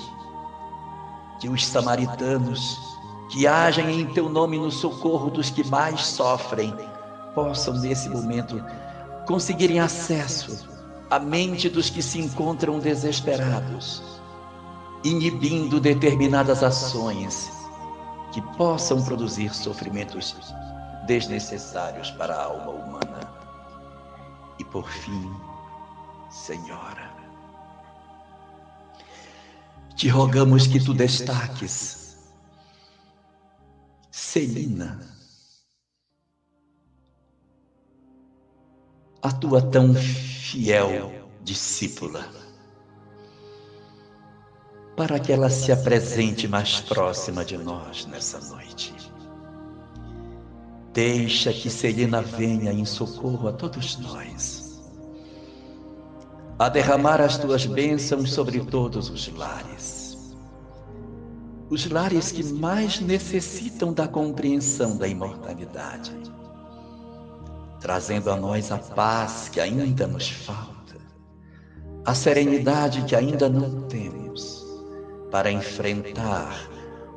Que os samaritanos que agem em teu nome no socorro dos que mais sofrem possam nesse momento conseguirem acesso à mente dos que se encontram desesperados, inibindo determinadas ações que possam produzir sofrimentos desnecessários para a alma humana. E por fim, Senhora, te rogamos que tu destaques Celina, a tua tão fiel discípula, para que ela se apresente mais próxima de nós nessa noite. Deixa que Celina venha em socorro a todos nós, a derramar as tuas bênçãos sobre todos os lares que mais necessitam da compreensão da imortalidade, trazendo a nós a paz que ainda nos falta, a serenidade que ainda não temos, para enfrentar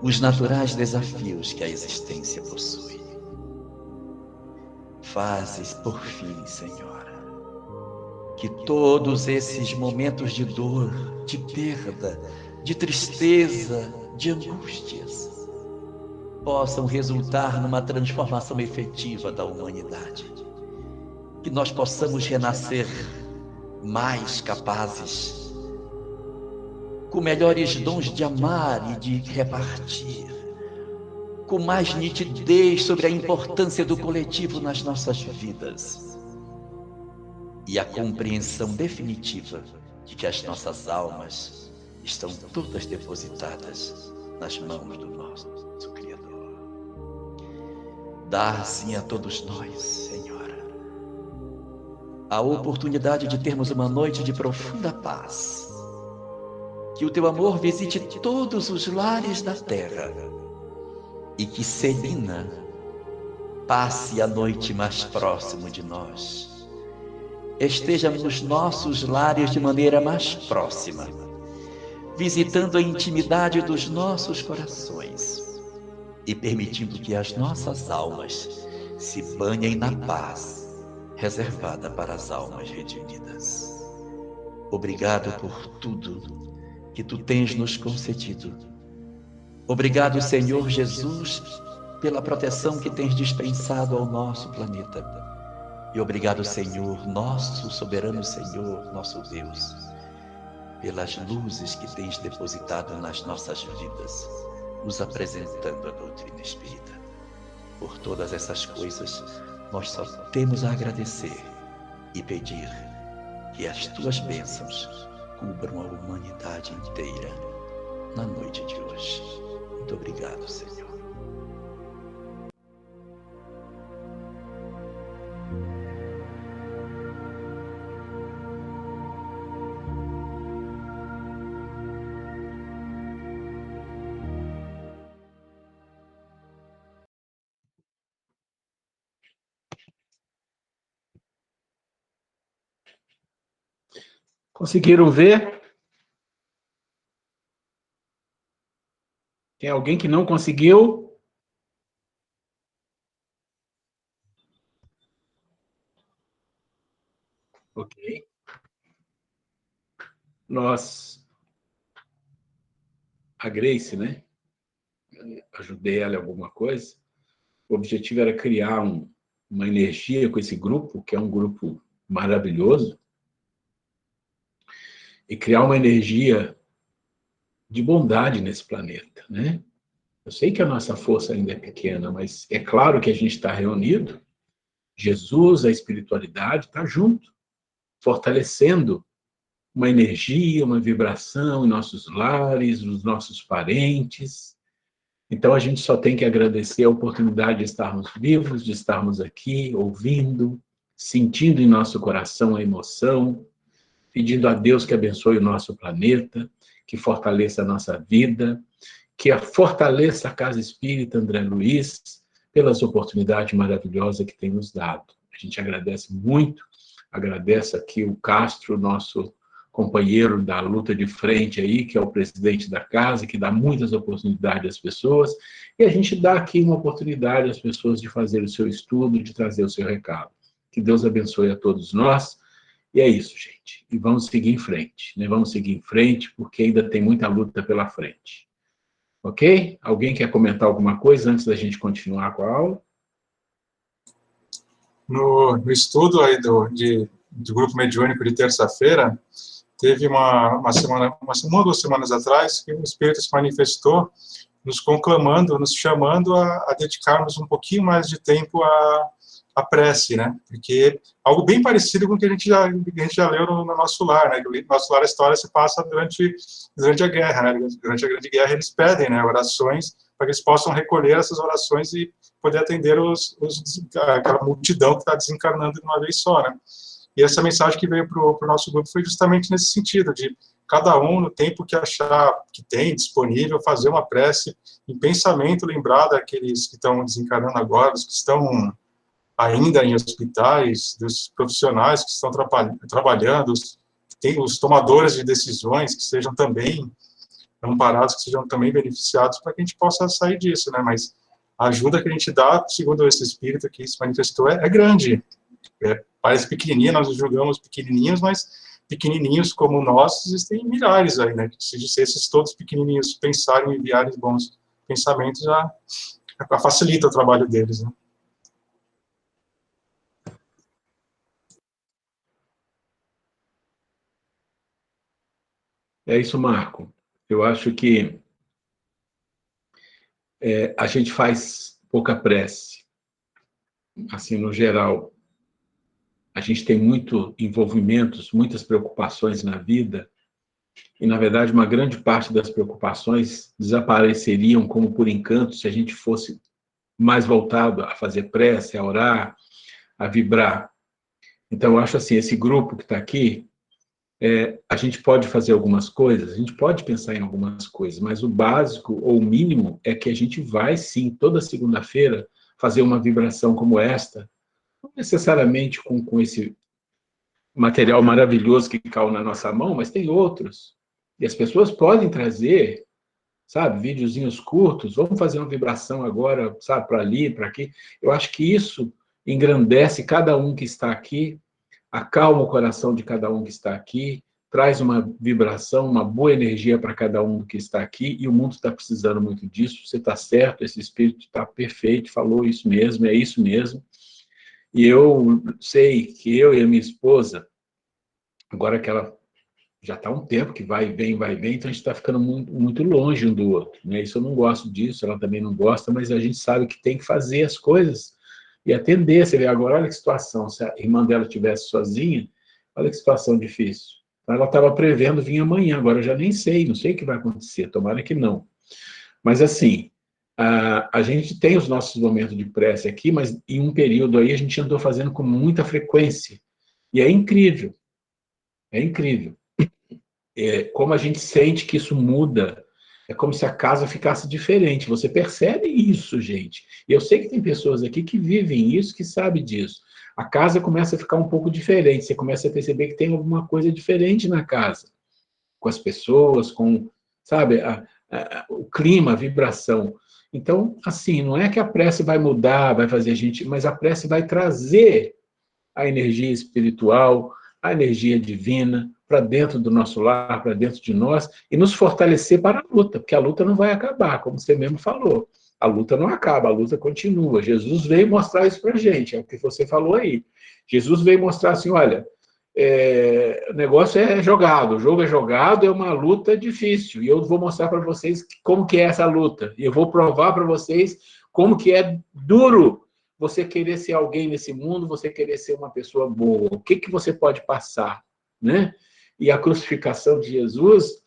os naturais desafios que a existência possui. Fazes, por fim, Senhora, que todos esses momentos de dor, de perda, de tristeza, de angústias, possam resultar numa transformação efetiva da humanidade. Que nós possamos renascer mais capazes, com melhores dons de amar e de repartir, com mais nitidez sobre a importância do coletivo nas nossas vidas e a compreensão definitiva de que as nossas almas estão todas depositadas nas mãos do nosso Criador. Dá assim a todos nós, Senhora, a oportunidade de termos uma noite de profunda paz. Que o teu amor visite todos os lares da terra e que Celina passe a noite mais próximo de nós, esteja nos nossos lares de maneira mais próxima, visitando a intimidade dos nossos corações e permitindo que as nossas almas se banhem na paz reservada para as almas redimidas. Obrigado por tudo que tu tens nos concedido. Obrigado, Senhor Jesus, pela proteção que tens dispensado ao nosso planeta. E obrigado, Senhor, nosso soberano Senhor, nosso Deus, pelas luzes que tens depositado nas nossas vidas, nos apresentando a doutrina espírita. Por todas essas coisas, nós só temos a agradecer e pedir que as tuas bênçãos cubram a humanidade inteira na noite de hoje. Muito obrigado, Senhor.
Conseguiram ver? Tem alguém que não conseguiu? Ok. A Grace, né? Ajudei ela em alguma coisa. O objetivo era criar uma energia com esse grupo, que é um grupo maravilhoso, e criar uma energia de bondade nesse planeta, né? Eu sei que a nossa força ainda é pequena, mas é claro que a gente está reunido. Jesus, a espiritualidade, está junto, fortalecendo uma energia, uma vibração em nossos lares, nos nossos parentes. Então, a gente só tem que agradecer a oportunidade de estarmos vivos, de estarmos aqui, ouvindo, sentindo em nosso coração a emoção, pedindo a Deus que abençoe o nosso planeta, que fortaleça a nossa vida, que fortaleça a Casa Espírita André Luiz, pelas oportunidades maravilhosas que tem nos dado. A gente agradece muito, agradece aqui o Castro, nosso companheiro da luta de frente aí, que é o presidente da casa, que dá muitas oportunidades às pessoas, e a gente dá aqui uma oportunidade às pessoas de fazer o seu estudo, de trazer o seu recado. Que Deus abençoe a todos nós, e é isso, gente. E vamos seguir em frente, né? Vamos seguir em frente, porque ainda tem muita luta pela frente. Ok? Alguém quer comentar alguma coisa antes da gente continuar com a aula?
No estudo aí do grupo mediúnico de terça-feira, teve uma ou 2 semanas atrás, que o Espírito se manifestou, nos conclamando, nos chamando a dedicarmos um pouquinho mais de tempo à prece, né? Porque algo bem parecido com o que a gente já leu no nosso lar, né? No nosso lar a história se passa durante a guerra, né? Durante a Grande Guerra eles pedem, né, orações para que eles possam recolher essas orações e poder atender aquela multidão que está desencarnando de uma vez só, né? E essa mensagem que veio para o nosso grupo foi justamente nesse sentido, de cada um, no tempo que achar que tem disponível, fazer uma prece em pensamento, lembrar daqueles que estão desencarnando agora, os que estão ainda em hospitais, dos profissionais que estão trabalhando, os tomadores de decisões que sejam também amparados, que sejam também beneficiados, para que a gente possa sair disso, né? Mas a ajuda que a gente dá, segundo esse espírito que se manifestou, é grande. Parece pequenininha, nós julgamos pequenininhos, mas pequenininhos como nós existem milhares aí, né? Se esses todos pequenininhos pensarem e enviarem bons pensamentos, já facilita o trabalho deles, né?
É isso, Marco. Eu acho que a gente faz pouca prece, assim, no geral. A gente tem muito envolvimentos, muitas preocupações na vida, e, na verdade, uma grande parte das preocupações desapareceriam como por encanto se a gente fosse mais voltado a fazer prece, a orar, a vibrar. Então, eu acho assim, esse grupo que está aqui, a gente pode fazer algumas coisas, a gente pode pensar em algumas coisas, mas o básico ou o mínimo é que a gente vai, sim, toda segunda-feira, fazer uma vibração como esta, não necessariamente com esse material maravilhoso que caiu na nossa mão, mas tem outros. E as pessoas podem trazer, sabe, videozinhos curtos, vamos fazer uma vibração agora, sabe, para ali, para aqui. Eu acho que isso engrandece cada um que está aqui, acalma o coração de cada um que está aqui, traz uma vibração, uma boa energia para cada um que está aqui, e o mundo está precisando muito disso. Você está certo, esse espírito está perfeito, falou isso mesmo, é isso mesmo. E eu sei que eu e a minha esposa, agora que ela já está há um tempo que vai e vem, então a gente está ficando muito, muito longe um do outro, né? Isso eu não gosto disso, ela também não gosta, mas a gente sabe que tem que fazer as coisas e atender. Você vê agora, olha que situação, se a irmã dela estivesse sozinha, olha que situação difícil. Ela estava prevendo vir amanhã, agora eu já nem sei, não sei o que vai acontecer, tomara que não. Mas assim, a gente tem os nossos momentos de prece aqui, mas em um período aí a gente andou fazendo com muita frequência. E é incrível, é incrível. Como a gente sente que isso muda, é como se a casa ficasse diferente. Você percebe isso, gente. E eu sei que tem pessoas aqui que vivem isso, que sabem disso. A casa começa a ficar um pouco diferente, você começa a perceber que tem alguma coisa diferente na casa, com as pessoas, com, sabe, o clima, a vibração. Então, assim, não é que a prece vai mudar, vai fazer a gente, mas a prece vai trazer a energia espiritual, a energia divina para dentro do nosso lar, para dentro de nós, e nos fortalecer para a luta, porque a luta não vai acabar, como você mesmo falou. A luta não acaba, a luta continua. Jesus veio mostrar isso para a gente, é o que você falou aí. Jesus veio mostrar assim, olha, o negócio é jogado, o jogo é jogado, é uma luta difícil, e eu vou mostrar para vocês como que é essa luta, e eu vou provar para vocês como que é duro você querer ser alguém nesse mundo, você querer ser uma pessoa boa, o que que você pode passar, né? E a crucificação de Jesus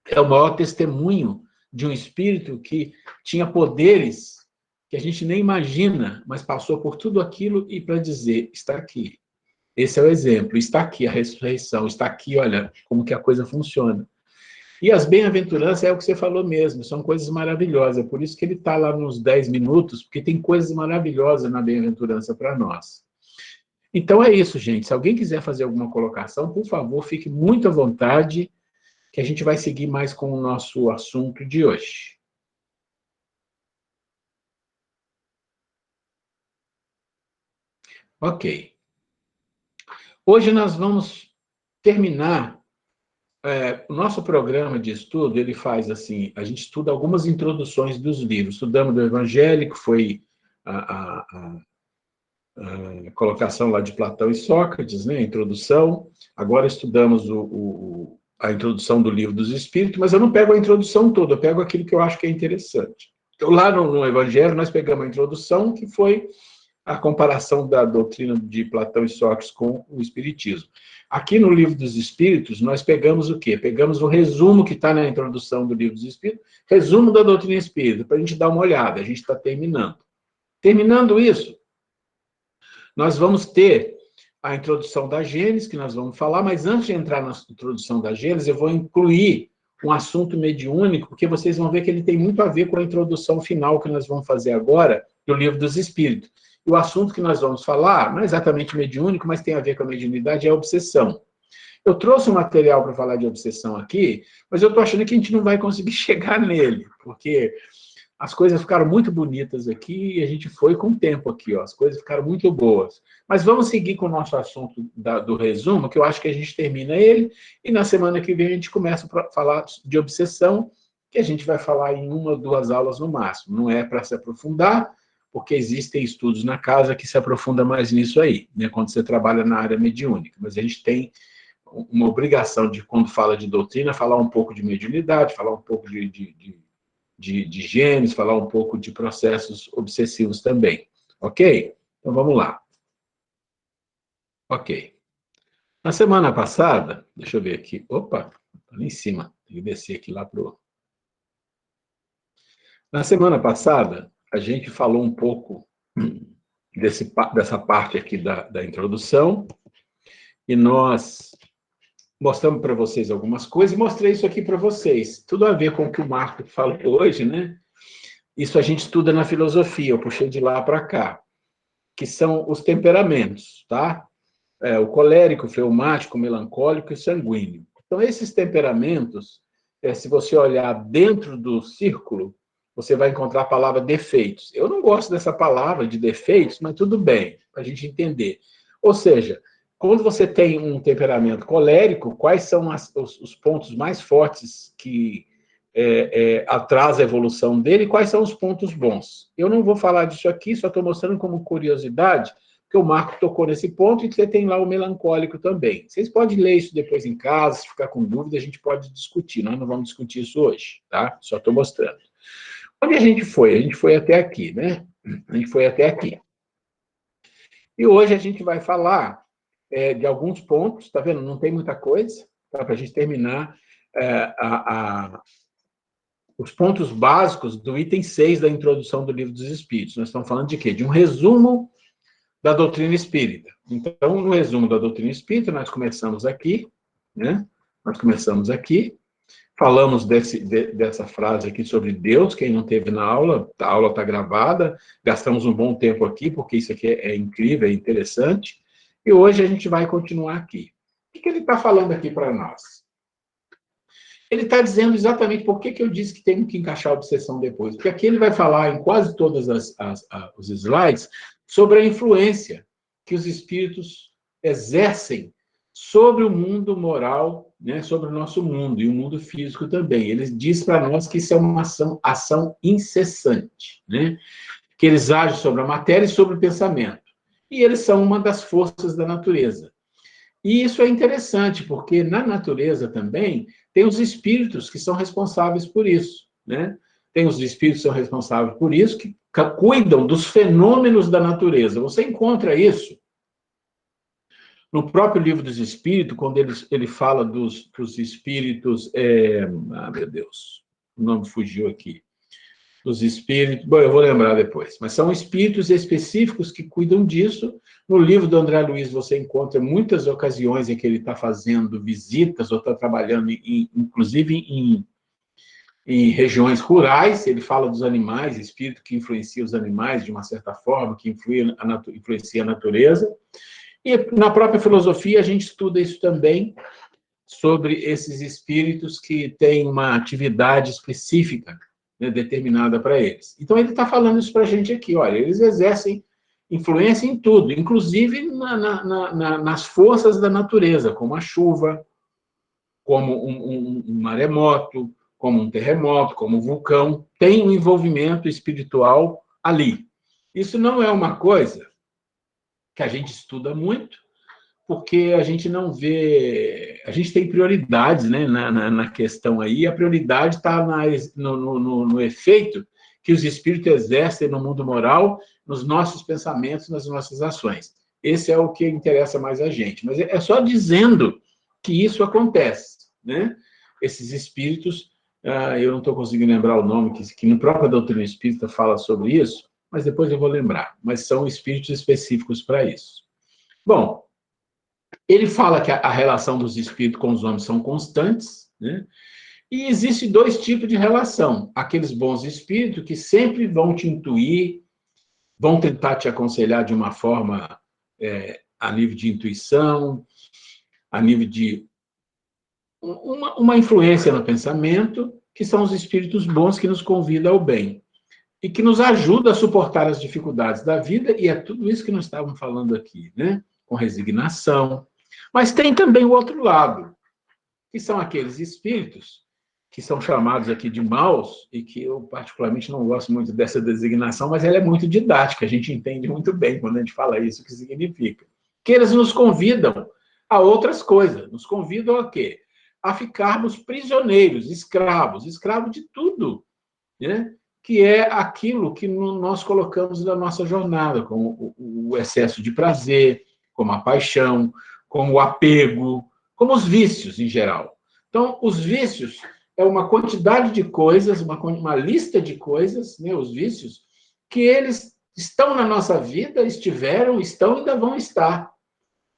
é o maior testemunho de um espírito que tinha poderes que a gente nem imagina, mas passou por tudo aquilo e para dizer, está aqui. Esse é o exemplo, está aqui a ressurreição, está aqui, olha, como que a coisa funciona. E as bem-aventuranças é o que você falou mesmo, são coisas maravilhosas, é por isso que ele está lá nos 10 minutos, porque tem coisas maravilhosas na bem-aventurança para nós. Então é isso, gente. Se alguém quiser fazer alguma colocação, por favor, fique muito à vontade, que a gente vai seguir mais com o nosso assunto de hoje. Ok. Hoje nós vamos terminar o nosso programa de estudo, ele faz assim, a gente estuda algumas introduções dos livros. Estudamos do Evangelho, que foi a colocação lá de Platão e Sócrates, né, a introdução. Agora estudamos a introdução do Livro dos Espíritos, mas eu não pego a introdução toda, eu pego aquilo que eu acho que é interessante. Então, lá no Evangelho, nós pegamos a introdução, que foi a comparação da doutrina de Platão e Sócrates com o Espiritismo. Aqui no Livro dos Espíritos, nós pegamos o quê? Pegamos o resumo que está na introdução do Livro dos Espíritos, resumo da doutrina espírita, para a gente dar uma olhada, a gente está terminando. Terminando isso, nós vamos ter a introdução da Gênesis, que nós vamos falar, mas antes de entrar na introdução da Gênesis, eu vou incluir um assunto mediúnico, porque vocês vão ver que ele tem muito a ver com a introdução final que nós vamos fazer agora do Livro dos Espíritos. E o assunto que nós vamos falar, não é exatamente mediúnico, mas tem a ver com a mediunidade, é a obsessão. Eu trouxe um material para falar de obsessão aqui, mas eu estou achando que a gente não vai conseguir chegar nele, porque as coisas ficaram muito bonitas aqui e a gente foi com o tempo aqui, ó, as coisas ficaram muito boas. Mas vamos seguir com o nosso assunto do resumo, que eu acho que a gente termina ele, e na semana que vem a gente começa a falar de obsessão, que a gente vai falar em 1 ou 2 aulas no máximo. Não é para se aprofundar, porque existem estudos na casa que se aprofunda mais nisso aí, né, quando você trabalha na área mediúnica. Mas a gente tem uma obrigação de, quando fala de doutrina, falar um pouco de mediunidade, falar um pouco de genes, falar um pouco de processos obsessivos também. Ok? Então, vamos lá. Ok. Na semana passada, deixa eu ver aqui. Opa, está ali em cima. Tem que descer aqui lá para o... Na semana passada, a gente falou um pouco dessa parte aqui da introdução, e nós mostramos para vocês algumas coisas, e mostrei isso aqui para vocês. Tudo a ver com o que o Marco falou hoje, né? Isso a gente estuda na filosofia, eu puxei de lá para cá, que são os temperamentos, tá? O colérico, o fleumático, o melancólico e o sanguíneo. Então, esses temperamentos, se você olhar dentro do círculo, você vai encontrar a palavra defeitos. Eu não gosto dessa palavra de defeitos, mas tudo bem, para a gente entender. Ou seja, quando você tem um temperamento colérico, quais são os pontos mais fortes que atrasa a evolução dele, e quais são os pontos bons? Eu não vou falar disso aqui, só estou mostrando como curiosidade, porque o Marco tocou nesse ponto, e você tem lá o melancólico também. Vocês podem ler isso depois em casa, se ficar com dúvida, a gente pode discutir. Nós não vamos discutir isso hoje, tá? Só estou mostrando. Onde a gente foi? A gente foi até aqui, né? A gente foi até aqui. E hoje a gente vai falar de alguns pontos, tá vendo? Não tem muita coisa, tá? Para a gente terminar os pontos básicos do item 6 da introdução do Livro dos Espíritos. Nós estamos falando de quê? De um resumo da doutrina espírita. Então, no resumo da doutrina espírita, nós começamos aqui, né? Nós começamos aqui, falamos dessa frase aqui sobre Deus. Quem não teve na aula, a aula está gravada, gastamos um bom tempo aqui, porque isso aqui é incrível, é interessante, e hoje a gente vai continuar aqui. O que ele está falando aqui para nós? Ele está dizendo exatamente por que eu disse que tem que encaixar a obsessão depois. Porque aqui ele vai falar em quase todos os slides sobre a influência que os espíritos exercem sobre o mundo moral, né, sobre o nosso mundo e o mundo físico também. Ele diz para nós que isso é uma ação incessante, né, que eles agem sobre a matéria e sobre o pensamento. E eles são uma das forças da natureza. E isso é interessante, porque na natureza também tem os espíritos que são responsáveis por isso, né? Tem os espíritos que são responsáveis por isso, que cuidam dos fenômenos da natureza. Você encontra isso no próprio Livro dos Espíritos, quando ele fala dos espíritos... meu Deus, o nome fugiu aqui. Dos espíritos... Bom, eu vou lembrar depois. Mas são espíritos específicos que cuidam disso. No livro do André Luiz, você encontra muitas ocasiões em que ele está fazendo visitas ou está trabalhando, inclusive, em regiões rurais. Ele fala dos animais, espírito que influencia os animais de uma certa forma, que influencia a natureza. E na própria filosofia, a gente estuda isso também, sobre esses espíritos que têm uma atividade específica, né, determinada para eles. Então, ele está falando isso para a gente aqui. Olha, eles exercem influência em tudo, inclusive nas forças da natureza, como a chuva, como um maremoto, como um terremoto, como um vulcão. Tem um envolvimento espiritual ali. Isso não é uma coisa que a gente estuda muito, porque a gente não vê... A gente tem prioridades, né, na questão aí. A prioridade está no efeito que os espíritos exercem no mundo moral, nos nossos pensamentos, nas nossas ações. Esse é o que interessa mais a gente. Mas é só dizendo que isso acontece, né? Esses espíritos, eu não estou conseguindo lembrar o nome, que no próprio doutrina espírita fala sobre isso, mas depois eu vou lembrar. Mas são espíritos específicos para isso. Bom, ele fala que a relação dos espíritos com os homens são constantes, né? E existe dois tipos de relação. Aqueles bons espíritos que sempre vão te intuir, vão tentar te aconselhar de uma forma a nível de intuição, a nível de uma influência no pensamento, que são os espíritos bons que nos convidam ao bem e que nos ajudam a suportar as dificuldades da vida, e é tudo isso que nós estávamos falando aqui, né? Com resignação. Mas tem também o outro lado, que são aqueles espíritos que são chamados aqui de maus, e que eu particularmente não gosto muito dessa designação, mas ela é muito didática, a gente entende muito bem quando a gente fala isso, o que significa. Que eles nos convidam a outras coisas, nos convidam a quê? A ficarmos prisioneiros, escravos de tudo, né? Que é aquilo que nós colocamos na nossa jornada, como o excesso de prazer, como a paixão, como o apego, como os vícios em geral. Então, os vícios é uma quantidade de coisas, uma lista de coisas, né, os vícios, que eles estão na nossa vida, estiveram, estão e ainda vão estar.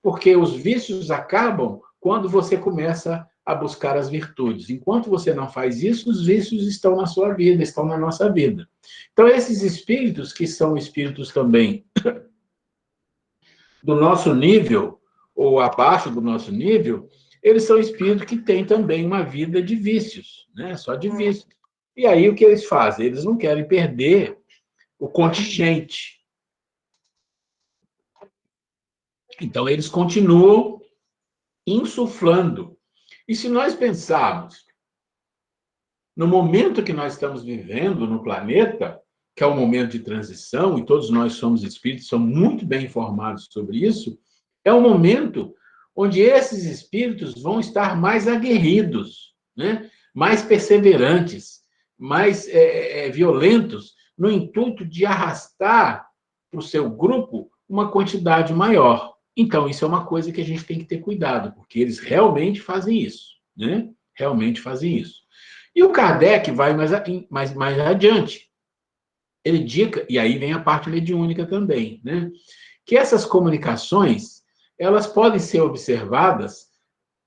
Porque os vícios acabam quando você começa a buscar as virtudes. Enquanto você não faz isso, os vícios estão na sua vida, estão na nossa vida. Então, esses espíritos, que são espíritos também do nosso nível, ou abaixo do nosso nível, eles são espíritos que têm também uma vida de vícios, né? Só de vícios. E aí, o que eles fazem? Eles não querem perder o contingente. Então, eles continuam insuflando. E se nós pensarmos no momento que nós estamos vivendo no planeta, que é um momento de transição, e todos nós somos espíritos, somos muito bem informados sobre isso, é um momento onde esses espíritos vão estar mais aguerridos, né? Mais perseverantes, mais violentos, no intuito de arrastar para o seu grupo uma quantidade maior. Então, isso é uma coisa que a gente tem que ter cuidado, porque eles realmente fazem isso, né? Realmente fazem isso. E o Kardec vai mais adiante. Ele indica, e aí vem a parte mediúnica também, né? Que essas comunicações, elas podem ser observadas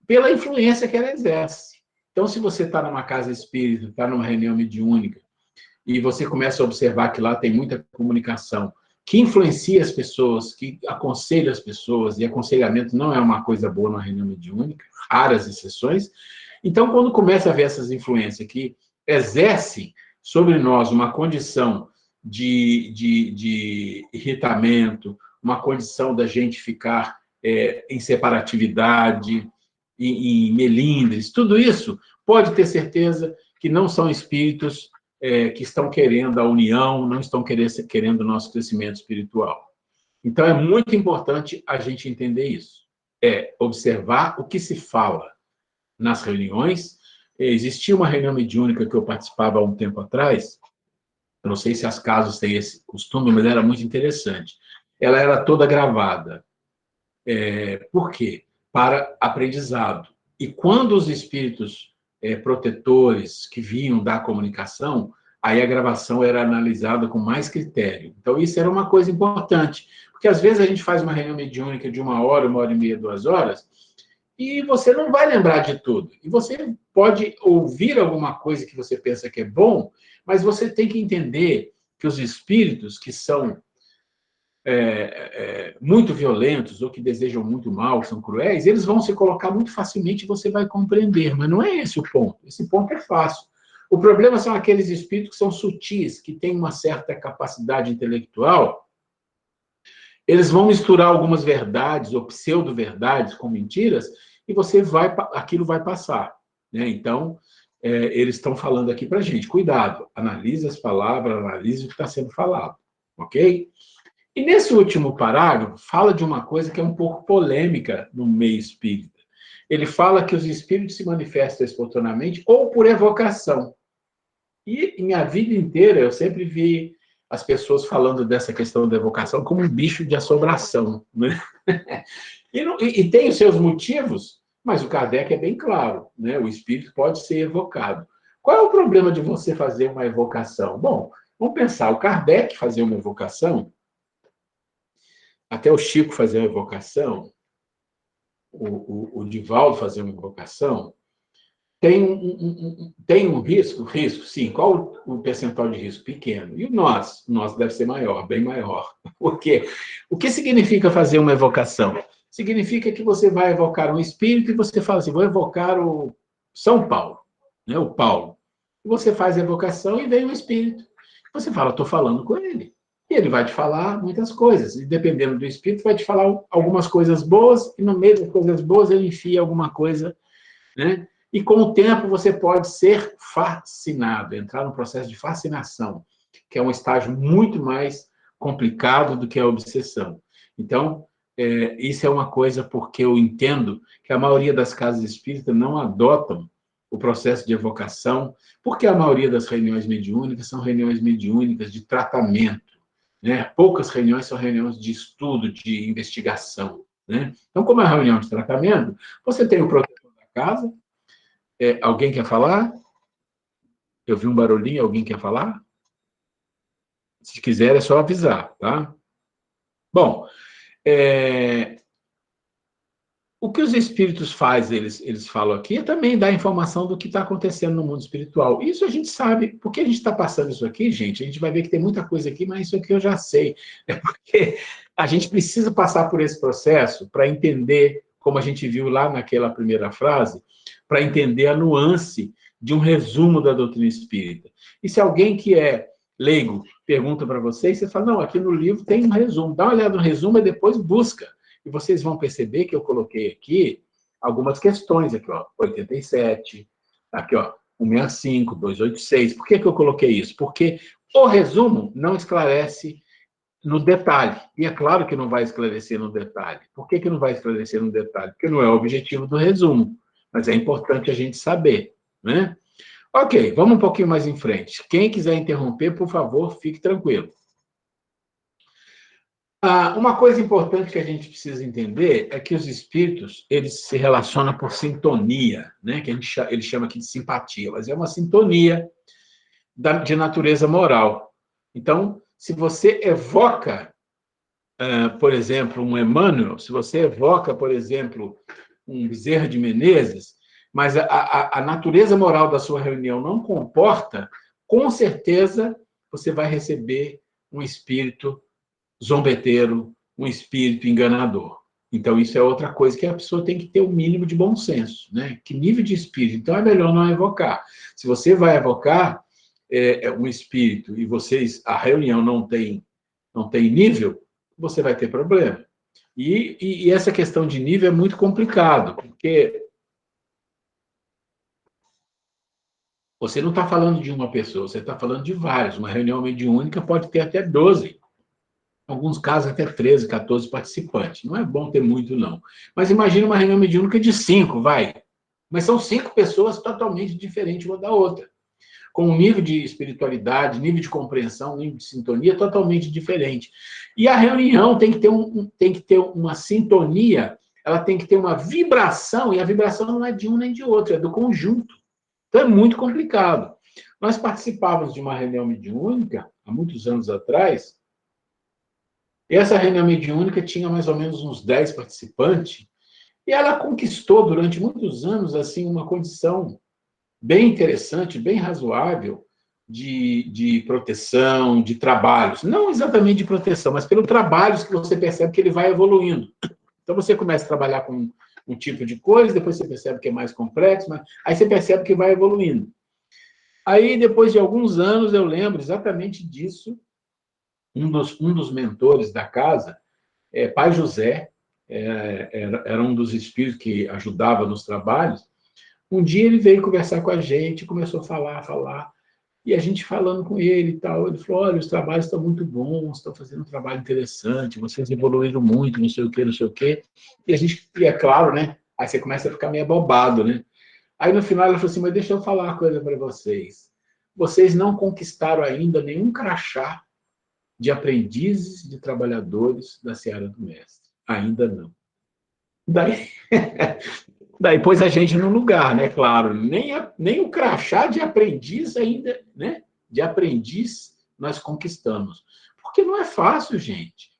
pela influência que ela exerce. Então, se você está numa casa espírita, está numa reunião mediúnica, e você começa a observar que lá tem muita comunicação, que influencia as pessoas, que aconselha as pessoas, e aconselhamento não é uma coisa boa numa reunião mediúnica, raras exceções. Então, quando começa a ver essas influências que exercem sobre nós uma condição de irritamento, uma condição da gente ficar em separatividade, em melindres, tudo isso, pode ter certeza que não são espíritos que estão querendo a união, não estão querendo o nosso crescimento espiritual. Então, é muito importante a gente entender isso. É observar o que se fala nas reuniões. Existia uma reunião mediúnica que eu participava há um tempo atrás, eu não sei se as casas têm esse costume, mas era muito interessante. Ela era toda gravada. Por quê? Para aprendizado. E quando os espíritos protetores que vinham da comunicação, aí a gravação era analisada com mais critério. Então, isso era uma coisa importante, porque às vezes a gente faz uma reunião mediúnica de 1 hora e meia, 2 horas, e você não vai lembrar de tudo. E você pode ouvir alguma coisa que você pensa que é bom, mas você tem que entender que os espíritos que são muito violentos ou que desejam muito mal, que são cruéis, eles vão se colocar muito facilmente e você vai compreender, mas não é esse o ponto. Esse ponto é fácil. O problema são aqueles espíritos que são sutis, que têm uma certa capacidade intelectual, eles vão misturar algumas verdades ou pseudo-verdades com mentiras e aquilo vai passar, né? Então, eles estão falando aqui para a gente, cuidado, analise as palavras, analise o que está sendo falado, ok? E nesse último parágrafo, fala de uma coisa que é um pouco polêmica no meio espírita. Ele fala que os espíritos se manifestam espontaneamente ou por evocação. E minha vida inteira eu sempre vi as pessoas falando dessa questão da evocação como um bicho de assombração, né? E tem os seus motivos, mas o Kardec é bem claro, né? O espírito pode ser evocado. Qual é o problema de você fazer uma evocação? Bom, vamos pensar, o Kardec fazer uma evocação, até o Chico fazer uma evocação, o Divaldo fazer uma evocação, tem um risco, sim. Qual o percentual de risco? Pequeno. E o nosso? O nosso deve ser maior, bem maior. Por quê? O que significa fazer uma evocação? Significa que você vai evocar um espírito e você fala assim, vou evocar o São Paulo, né, o Paulo. E você faz a evocação e vem um espírito. Você fala, estou falando com ele. E ele vai te falar muitas coisas. E dependendo do espírito, vai te falar algumas coisas boas e no meio das coisas boas ele enfia alguma coisa, né? E com o tempo você pode ser fascinado, entrar no processo de fascinação, que é um estágio muito mais complicado do que a obsessão. Então, isso é uma coisa porque eu entendo que a maioria das casas espíritas não adotam o processo de evocação, porque a maioria das reuniões mediúnicas são reuniões mediúnicas de tratamento, né? Poucas reuniões são reuniões de estudo, de investigação, né? Então, como é uma reunião de tratamento, você tem o protetor da casa. Alguém quer falar? Eu vi um barulhinho, alguém quer falar? Se quiser, é só avisar, tá? Bom, o que os espíritos fazem, eles falam aqui, é também dar informação do que está acontecendo no mundo espiritual. Isso a gente sabe. Por que a gente está passando isso aqui, gente? A gente vai ver que tem muita coisa aqui, mas isso aqui eu já sei. É porque a gente precisa passar por esse processo para entender, como a gente viu lá naquela primeira frase, para entender a nuance de um resumo da doutrina espírita. E se alguém que é leigo pergunta para vocês, você fala, não, aqui no livro tem um resumo. Dá uma olhada no resumo e depois busca. E vocês vão perceber que eu coloquei aqui algumas questões, aqui, ó, 87, aqui, ó, 165, 286. Por que eu coloquei isso? Porque o resumo não esclarece no detalhe. E é claro que não vai esclarecer no detalhe. Por que não vai esclarecer no detalhe? Porque não é o objetivo do resumo. Mas é importante a gente saber, né? Ok, vamos um pouquinho mais em frente. Quem quiser interromper, por favor, fique tranquilo. Uma coisa importante que a gente precisa entender é que os espíritos, eles se relacionam por sintonia, né? Que ele chama aqui de simpatia, mas é uma sintonia de natureza moral. Então, se você evoca, por exemplo, um Emmanuel, se você evoca, por exemplo, um Bezerra de Menezes, mas a natureza moral da sua reunião não comporta, com certeza você vai receber um espírito zombeteiro, um espírito enganador. Então, isso é outra coisa que a pessoa tem que ter um mínimo de bom senso, né? Que nível de espírito? Então, é melhor não evocar. Se você vai evocar um espírito e a reunião não tem nível, você vai ter problema. E essa questão de nível é muito complicado, porque você não está falando de uma pessoa, você está falando de várias. Uma reunião mediúnica pode ter até 12, em alguns casos até 13, 14 participantes. Não é bom ter muito, não. Mas imagina uma reunião mediúnica de 5, vai. Mas são 5 pessoas totalmente diferentes uma da outra, com um nível de espiritualidade, nível de compreensão, nível de sintonia totalmente diferente. E a reunião tem que ter uma sintonia, ela tem que ter uma vibração, e a vibração não é de um nem de outro, é do conjunto. Então é muito complicado. Nós participávamos de uma reunião mediúnica, há muitos anos atrás, e essa reunião mediúnica tinha mais ou menos uns 10 participantes, e ela conquistou durante muitos anos assim uma condição bem interessante, bem razoável de proteção, de trabalhos. Não exatamente de proteção, mas pelos trabalhos que você percebe que ele vai evoluindo. Então, você começa a trabalhar com um tipo de coisa, depois você percebe que é mais complexo, mas aí você percebe que vai evoluindo. Aí, depois de alguns anos, eu lembro exatamente disso, um dos mentores da casa, Pai José, era um dos espíritos que ajudava nos trabalhos. Um dia ele veio conversar com a gente, começou a falar, e a gente falando com ele e tal, ele falou, olha, os trabalhos estão muito bons, estão fazendo um trabalho interessante, vocês evoluíram muito, não sei o quê, não sei o quê. E a gente, e é claro, né? Aí você começa a ficar meio abobado, né? Aí no final ele falou assim, mas deixa eu falar uma coisa para vocês. Vocês não conquistaram ainda nenhum crachá de aprendizes de trabalhadores da Seara do Mestre. Ainda não. Daí pôs a gente no lugar, né? Claro, nem o crachá de aprendiz ainda, né? De aprendiz nós conquistamos. Porque não é fácil, gente.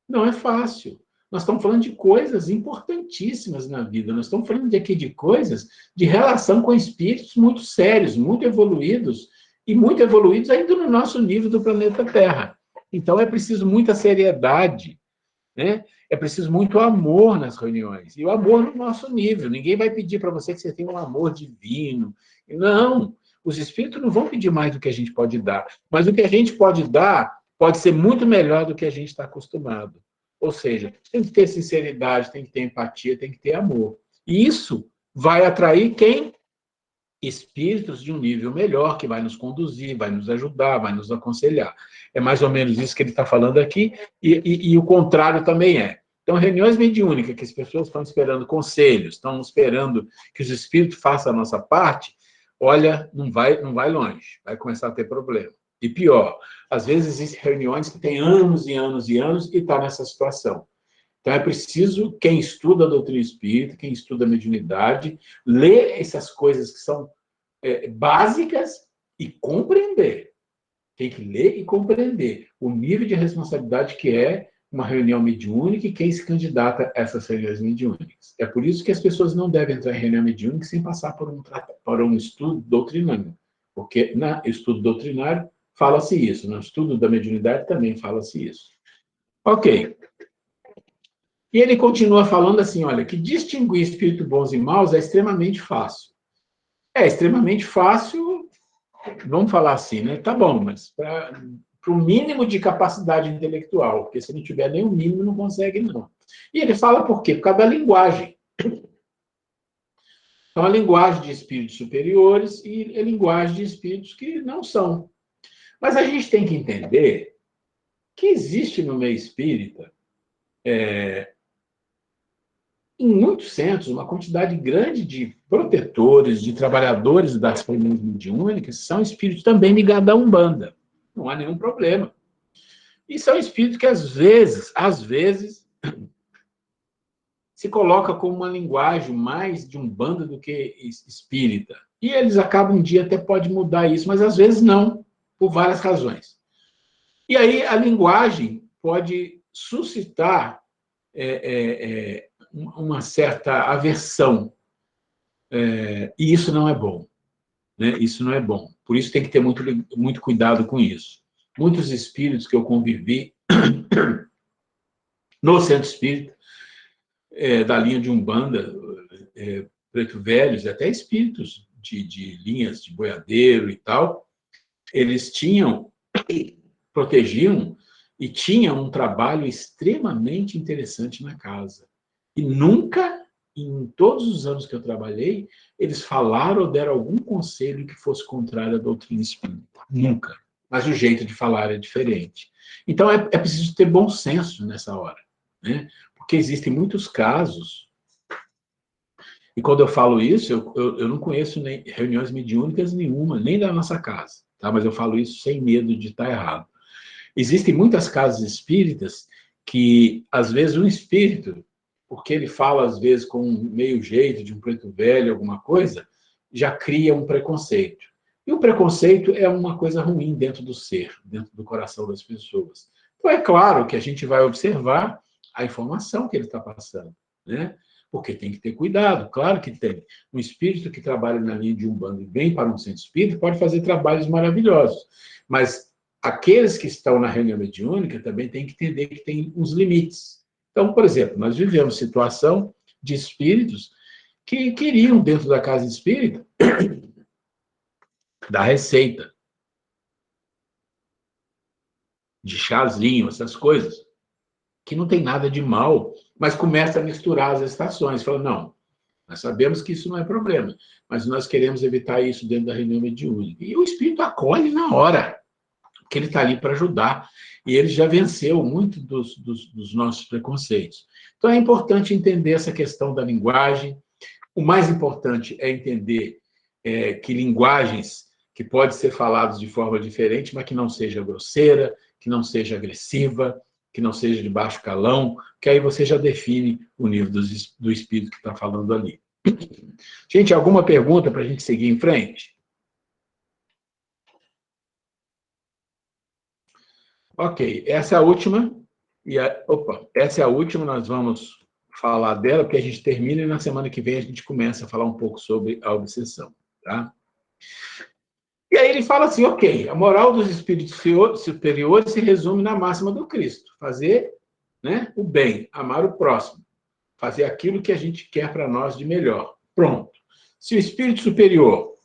Não é fácil. Nós estamos falando de coisas importantíssimas na vida. Nós estamos falando aqui de coisas de relação com espíritos muito sérios, muito evoluídos, e muito evoluídos ainda no nosso nível do planeta Terra. Então, é preciso muita seriedade, né? É preciso muito amor nas reuniões. E o amor no nosso nível. Ninguém vai pedir para você que você tenha um amor divino. Não. Os espíritos não vão pedir mais do que a gente pode dar. Mas o que a gente pode dar pode ser muito melhor do que a gente está acostumado. Ou seja, tem que ter sinceridade, tem que ter empatia, tem que ter amor. E isso vai atrair quem? Espíritos de um nível melhor, que vai nos conduzir, vai nos ajudar, vai nos aconselhar. É mais ou menos isso que ele está falando aqui, e o contrário também é. Então, reuniões mediúnicas, que as pessoas estão esperando conselhos, estão esperando que os espíritos façam a nossa parte, olha, não vai longe, vai começar a ter problema. E pior, às vezes existem reuniões que têm anos e anos e anos e está nessa situação. Então, é preciso, quem estuda a doutrina espírita, quem estuda a mediunidade, ler essas coisas que são básicas e compreender. Tem que ler e compreender o nível de responsabilidade que é uma reunião mediúnica e quem se candidata a essas reuniões mediúnicas. É por isso que as pessoas não devem entrar em reunião mediúnica sem passar por um estudo doutrinário. Porque no estudo doutrinário fala-se isso, no estudo da mediunidade também fala-se isso. Ok. E ele continua falando assim, olha, que distinguir espíritos bons e maus é extremamente fácil. É extremamente fácil, vamos falar assim, né? Tá bom, mas para o mínimo de capacidade intelectual, porque se não tiver nem o mínimo, não consegue, não. E ele fala por quê? Por causa da linguagem. Então, a linguagem de espíritos superiores e a linguagem de espíritos que não são. Mas a gente tem que entender que existe no meio espírita, em muitos centros, uma quantidade grande de protetores, de trabalhadores das reuniões mediúnicas, são espíritos também ligados à Umbanda. Não há nenhum problema. E são espíritos que, às vezes, se coloca como uma linguagem mais de umbanda do que espírita. E eles acabam um dia até pode mudar isso, mas às vezes não, por várias razões. E aí a linguagem pode suscitar uma certa aversão. E isso não é bom. Né? Isso não é bom. Por isso tem que ter muito cuidado com isso. Muitos espíritos que eu convivi no centro espírita, da linha de Umbanda, Preto Velhos, até espíritos de linhas de boiadeiro e tal, eles protegiam e tinham um trabalho extremamente interessante na casa. E nunca, em todos os anos que eu trabalhei, eles falaram ou deram algum conselho que fosse contrário à doutrina espírita. Nunca. Mas o jeito de falar é diferente. Então, é preciso ter bom senso nessa hora, né? Porque existem muitos casos, e quando eu falo isso, eu não conheço nem reuniões mediúnicas nenhuma, nem da nossa casa, tá? Mas eu falo isso sem medo de estar errado. Existem muitas casas espíritas que, às vezes, um espírito, porque ele fala, às vezes, com um meio jeito de um preto velho, alguma coisa, já cria um preconceito. E o preconceito é uma coisa ruim dentro do ser, dentro do coração das pessoas. Então, é claro que a gente vai observar a informação que ele está passando, né? Porque tem que ter cuidado, claro que tem. Um espírito que trabalha na linha de Umbanda e vem para um centro espírita pode fazer trabalhos maravilhosos, mas aqueles que estão na reunião mediúnica também têm que entender que tem uns limites. Então, por exemplo, nós vivemos situação de espíritos que queriam, dentro da casa espírita, dar receita de chazinho, essas coisas, que não tem nada de mal, mas começa a misturar as estações. Fala, não, nós sabemos que isso não é problema, mas nós queremos evitar isso dentro da reunião mediúnica. E o espírito acolhe na hora, porque ele está ali para ajudar. E ele já venceu muito dos nossos preconceitos. Então, é importante entender essa questão da linguagem. O mais importante é entender que linguagens que podem ser faladas de forma diferente, mas que não seja grosseira, que não seja agressiva, que não seja de baixo calão, que aí você já define o nível do espírito que está falando ali. Gente, alguma pergunta para a gente seguir em frente? Ok, essa é a última. Essa é a última, nós vamos falar dela, porque a gente termina e na semana que vem a gente começa a falar um pouco sobre a obsessão, tá? E aí ele fala assim, ok, a moral dos espíritos superiores se resume na máxima do Cristo, fazer, né, o bem, amar o próximo, fazer aquilo que a gente quer para nós de melhor. Pronto. Se o espírito superior,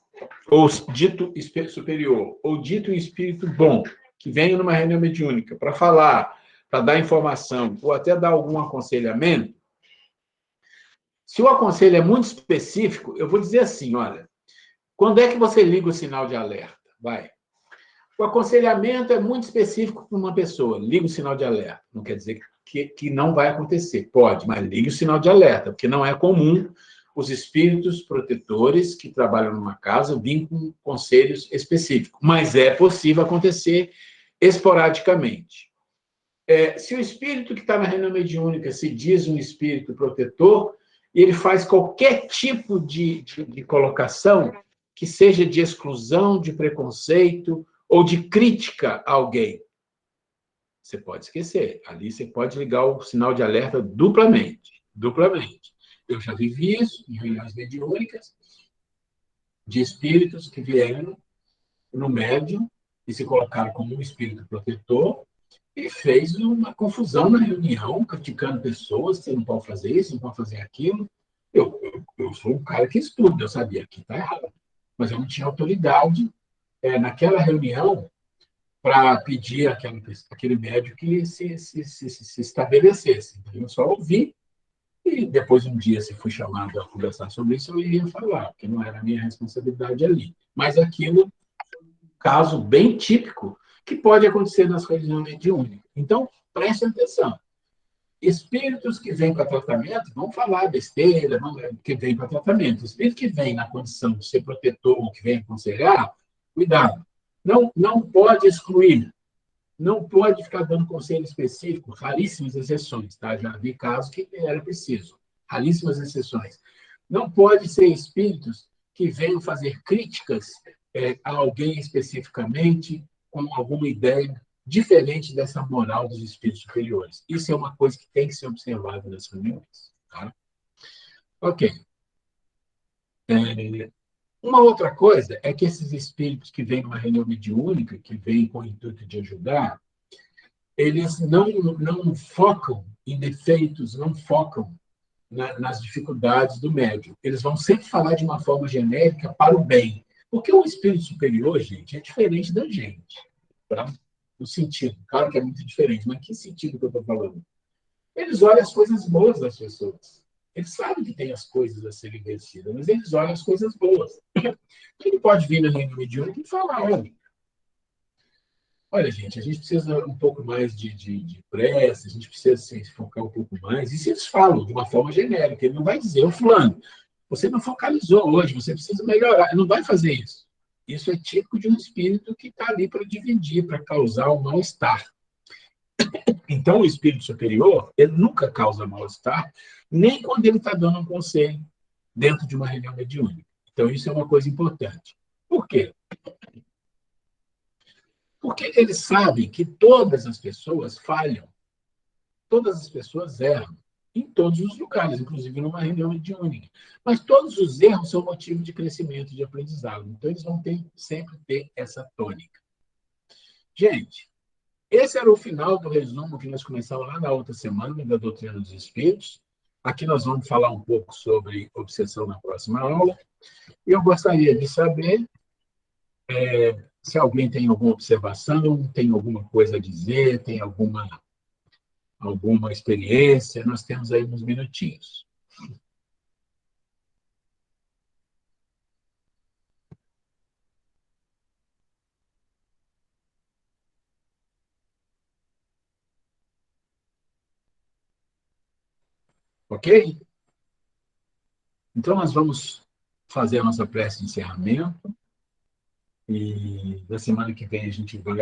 ou dito superior, ou dito um espírito bom, que venha numa reunião mediúnica para falar, para dar informação, ou até dar algum aconselhamento, se o aconselho é muito específico, eu vou dizer assim, olha, quando é que você liga o sinal de alerta? Vai. O aconselhamento é muito específico para uma pessoa. Liga o sinal de alerta. Não quer dizer que não vai acontecer. Pode, mas ligue o sinal de alerta, porque não é comum os espíritos protetores que trabalham numa casa virem com conselhos específicos. Mas é possível acontecer esporadicamente. Se o espírito que está na reunião mediúnica se diz um espírito protetor, e ele faz qualquer tipo de colocação que seja de exclusão, de preconceito ou de crítica a alguém, você pode esquecer. Ali você pode ligar o sinal de alerta duplamente. Duplamente. Eu já vivi isso em reuniões mediúnicas de espíritos que vieram no médium e se colocaram como um espírito protetor e fez uma confusão na reunião, criticando pessoas, você não pode fazer isso, não pode fazer aquilo. Eu sou um cara que estuda, eu sabia que está errado, mas eu não tinha autoridade naquela reunião para pedir aquele médium que se estabelecesse. Eu só ouvi e depois um dia, se fui chamado a conversar sobre isso, eu iria falar, porque não era a minha responsabilidade ali. Mas aquilo é um caso bem típico que pode acontecer nas reuniões mediúnicas. Então, preste atenção. Espíritos que vêm para tratamento, vão falar besteira, que vêm para tratamento. Espírito que vem na condição de ser protetor, que vem aconselhar, cuidado. Não pode excluir. não pode ficar dando conselho específico, raríssimas exceções, tá? Já vi casos que era preciso, raríssimas exceções. Não pode ser espíritos que venham fazer críticas a alguém especificamente, com alguma ideia diferente dessa moral dos espíritos superiores. Isso é uma coisa que tem que ser observada nas reuniões. Tá? Ok. Uma outra coisa é que esses espíritos que vêm numa reunião mediúnica, que vêm com o intuito de ajudar, eles não focam em defeitos, não focam nas dificuldades do médium. Eles vão sempre falar de uma forma genérica para o bem. Porque o espírito superior, gente, é diferente da gente. Tá? No sentido, claro que é muito diferente, mas que sentido que eu estou falando? Eles olham as coisas boas das pessoas. Eles sabem que tem as coisas a serem vencidas, mas eles olham as coisas boas. Ele pode vir na reunião mediúnica e falar, olha, gente, a gente precisa um pouco mais de pressa, a gente precisa se focar um pouco mais. E se eles falam de uma forma genérica, ele não vai dizer, fulano, você não focalizou hoje, você precisa melhorar. Ele não vai fazer isso. Isso é típico de um espírito que está ali para dividir, para causar um mal-estar. Então, o espírito superior, ele nunca causa mal-estar, nem quando ele está dando um conselho dentro de uma reunião mediúnica. Então, isso é uma coisa importante. Por quê? Porque eles sabem que todas as pessoas falham, todas as pessoas erram, em todos os lugares, inclusive numa reunião mediúnica. Mas todos os erros são motivo de crescimento, de aprendizado. Então, eles vão sempre ter essa tônica. Gente, esse era o final do resumo que nós começamos lá na outra semana, da doutrina dos espíritos. Aqui nós vamos falar um pouco sobre obsessão na próxima aula. E eu gostaria de saber se alguém tem alguma observação, tem alguma coisa a dizer, tem alguma experiência. Nós temos aí uns minutinhos. Ok? Então, nós vamos fazer a nossa prece de encerramento. E na semana que vem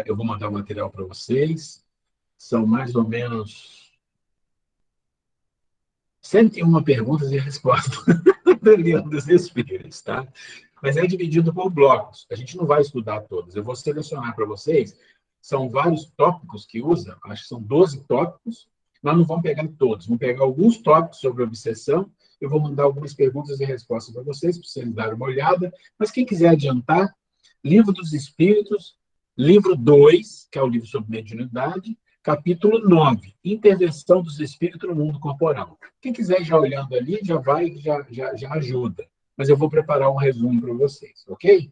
eu vou mandar o material para vocês. São mais ou menos 101 perguntas e respostas do Livro dos Espíritos, tá? Mas é dividido por blocos. A gente não vai estudar todos. Eu vou selecionar para vocês. São vários tópicos que usa. Acho que são 12 tópicos. Nós não vamos pegar todos. Vamos pegar alguns tópicos sobre obsessão. Eu vou mandar algumas perguntas e respostas para vocês darem uma olhada. Mas quem quiser adiantar, Livro dos Espíritos, livro 2, que é o livro sobre mediunidade, capítulo 9, Intervenção dos Espíritos no Mundo Corporal. Quem quiser ir já olhando ali, já ajuda. Mas eu vou preparar um resumo para vocês, ok?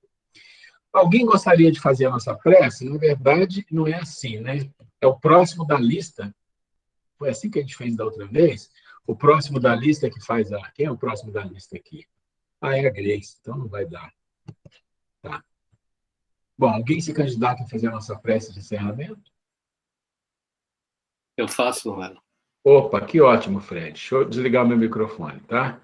Alguém gostaria de fazer a nossa prece? Na verdade, não é assim, né? É o próximo da lista. Foi assim que a gente fez da outra vez. O próximo da lista que faz a... Quem é o próximo da lista aqui? É a Grace. Então não vai dar. Tá. Bom, alguém se candidata a fazer a nossa prece de encerramento?
Eu faço, Romano.
Opa, que ótimo, Fred. Deixa eu desligar o meu microfone, tá?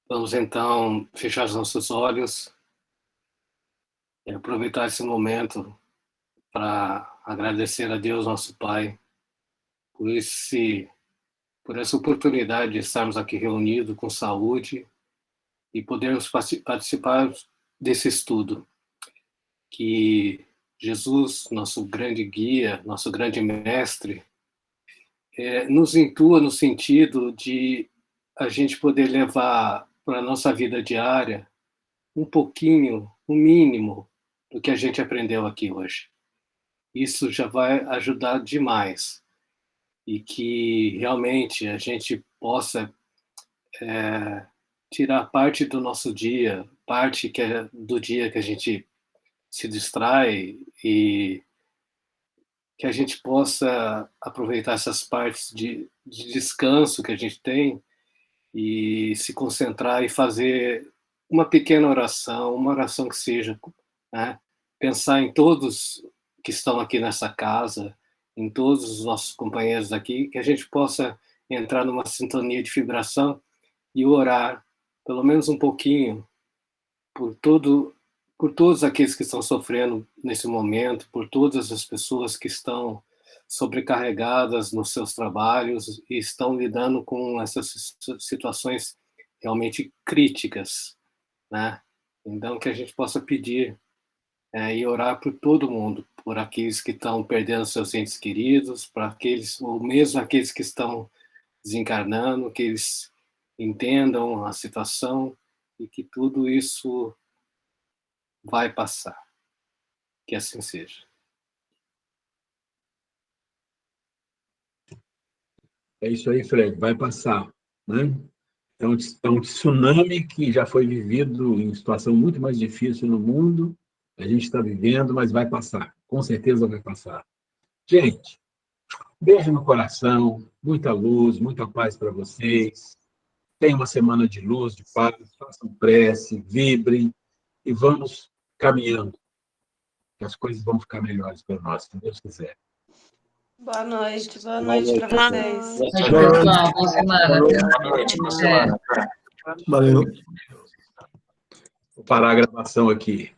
Vamos, então, fechar os nossos olhos e aproveitar esse momento para agradecer a Deus, nosso Pai, por essa oportunidade de estarmos aqui reunidos com saúde e podermos participar desse estudo. Que Jesus, nosso grande guia, nosso grande mestre, nos intua no sentido de a gente poder levar para a nossa vida diária um pouquinho, um mínimo, do que a gente aprendeu aqui hoje. Isso já vai ajudar demais. E que realmente a gente possa tirar parte do nosso dia, parte do dia que a gente se distrai, e que a gente possa aproveitar essas partes de descanso que a gente tem e se concentrar e fazer uma pequena oração, uma oração que seja, né? Pensar em todos que estão aqui nessa casa, em todos os nossos companheiros aqui, que a gente possa entrar numa sintonia de vibração e orar, pelo menos um pouquinho, por todos aqueles que estão sofrendo nesse momento, por todas as pessoas que estão sobrecarregadas nos seus trabalhos e estão lidando com essas situações realmente críticas, né? Então, que a gente possa pedir e orar por todo mundo, por aqueles que estão perdendo seus entes queridos, para aqueles, ou mesmo aqueles que estão desencarnando, que eles entendam a situação e que tudo isso vai passar. Que assim seja.
É isso aí, Fred, vai passar, né? É um tsunami que já foi vivido em situação muito mais difícil no mundo. A gente está vivendo, mas vai passar. Com certeza vai passar. Gente, beijo no coração, muita luz, muita paz para vocês. Tenham uma semana de luz, de paz, façam prece, vibrem e vamos caminhando, que as coisas vão ficar melhores para nós, se Deus quiser.
Boa noite para vocês.
Boa noite, pessoal. Boa semana.
Boa semana.
Valeu.
Vou parar a gravação aqui.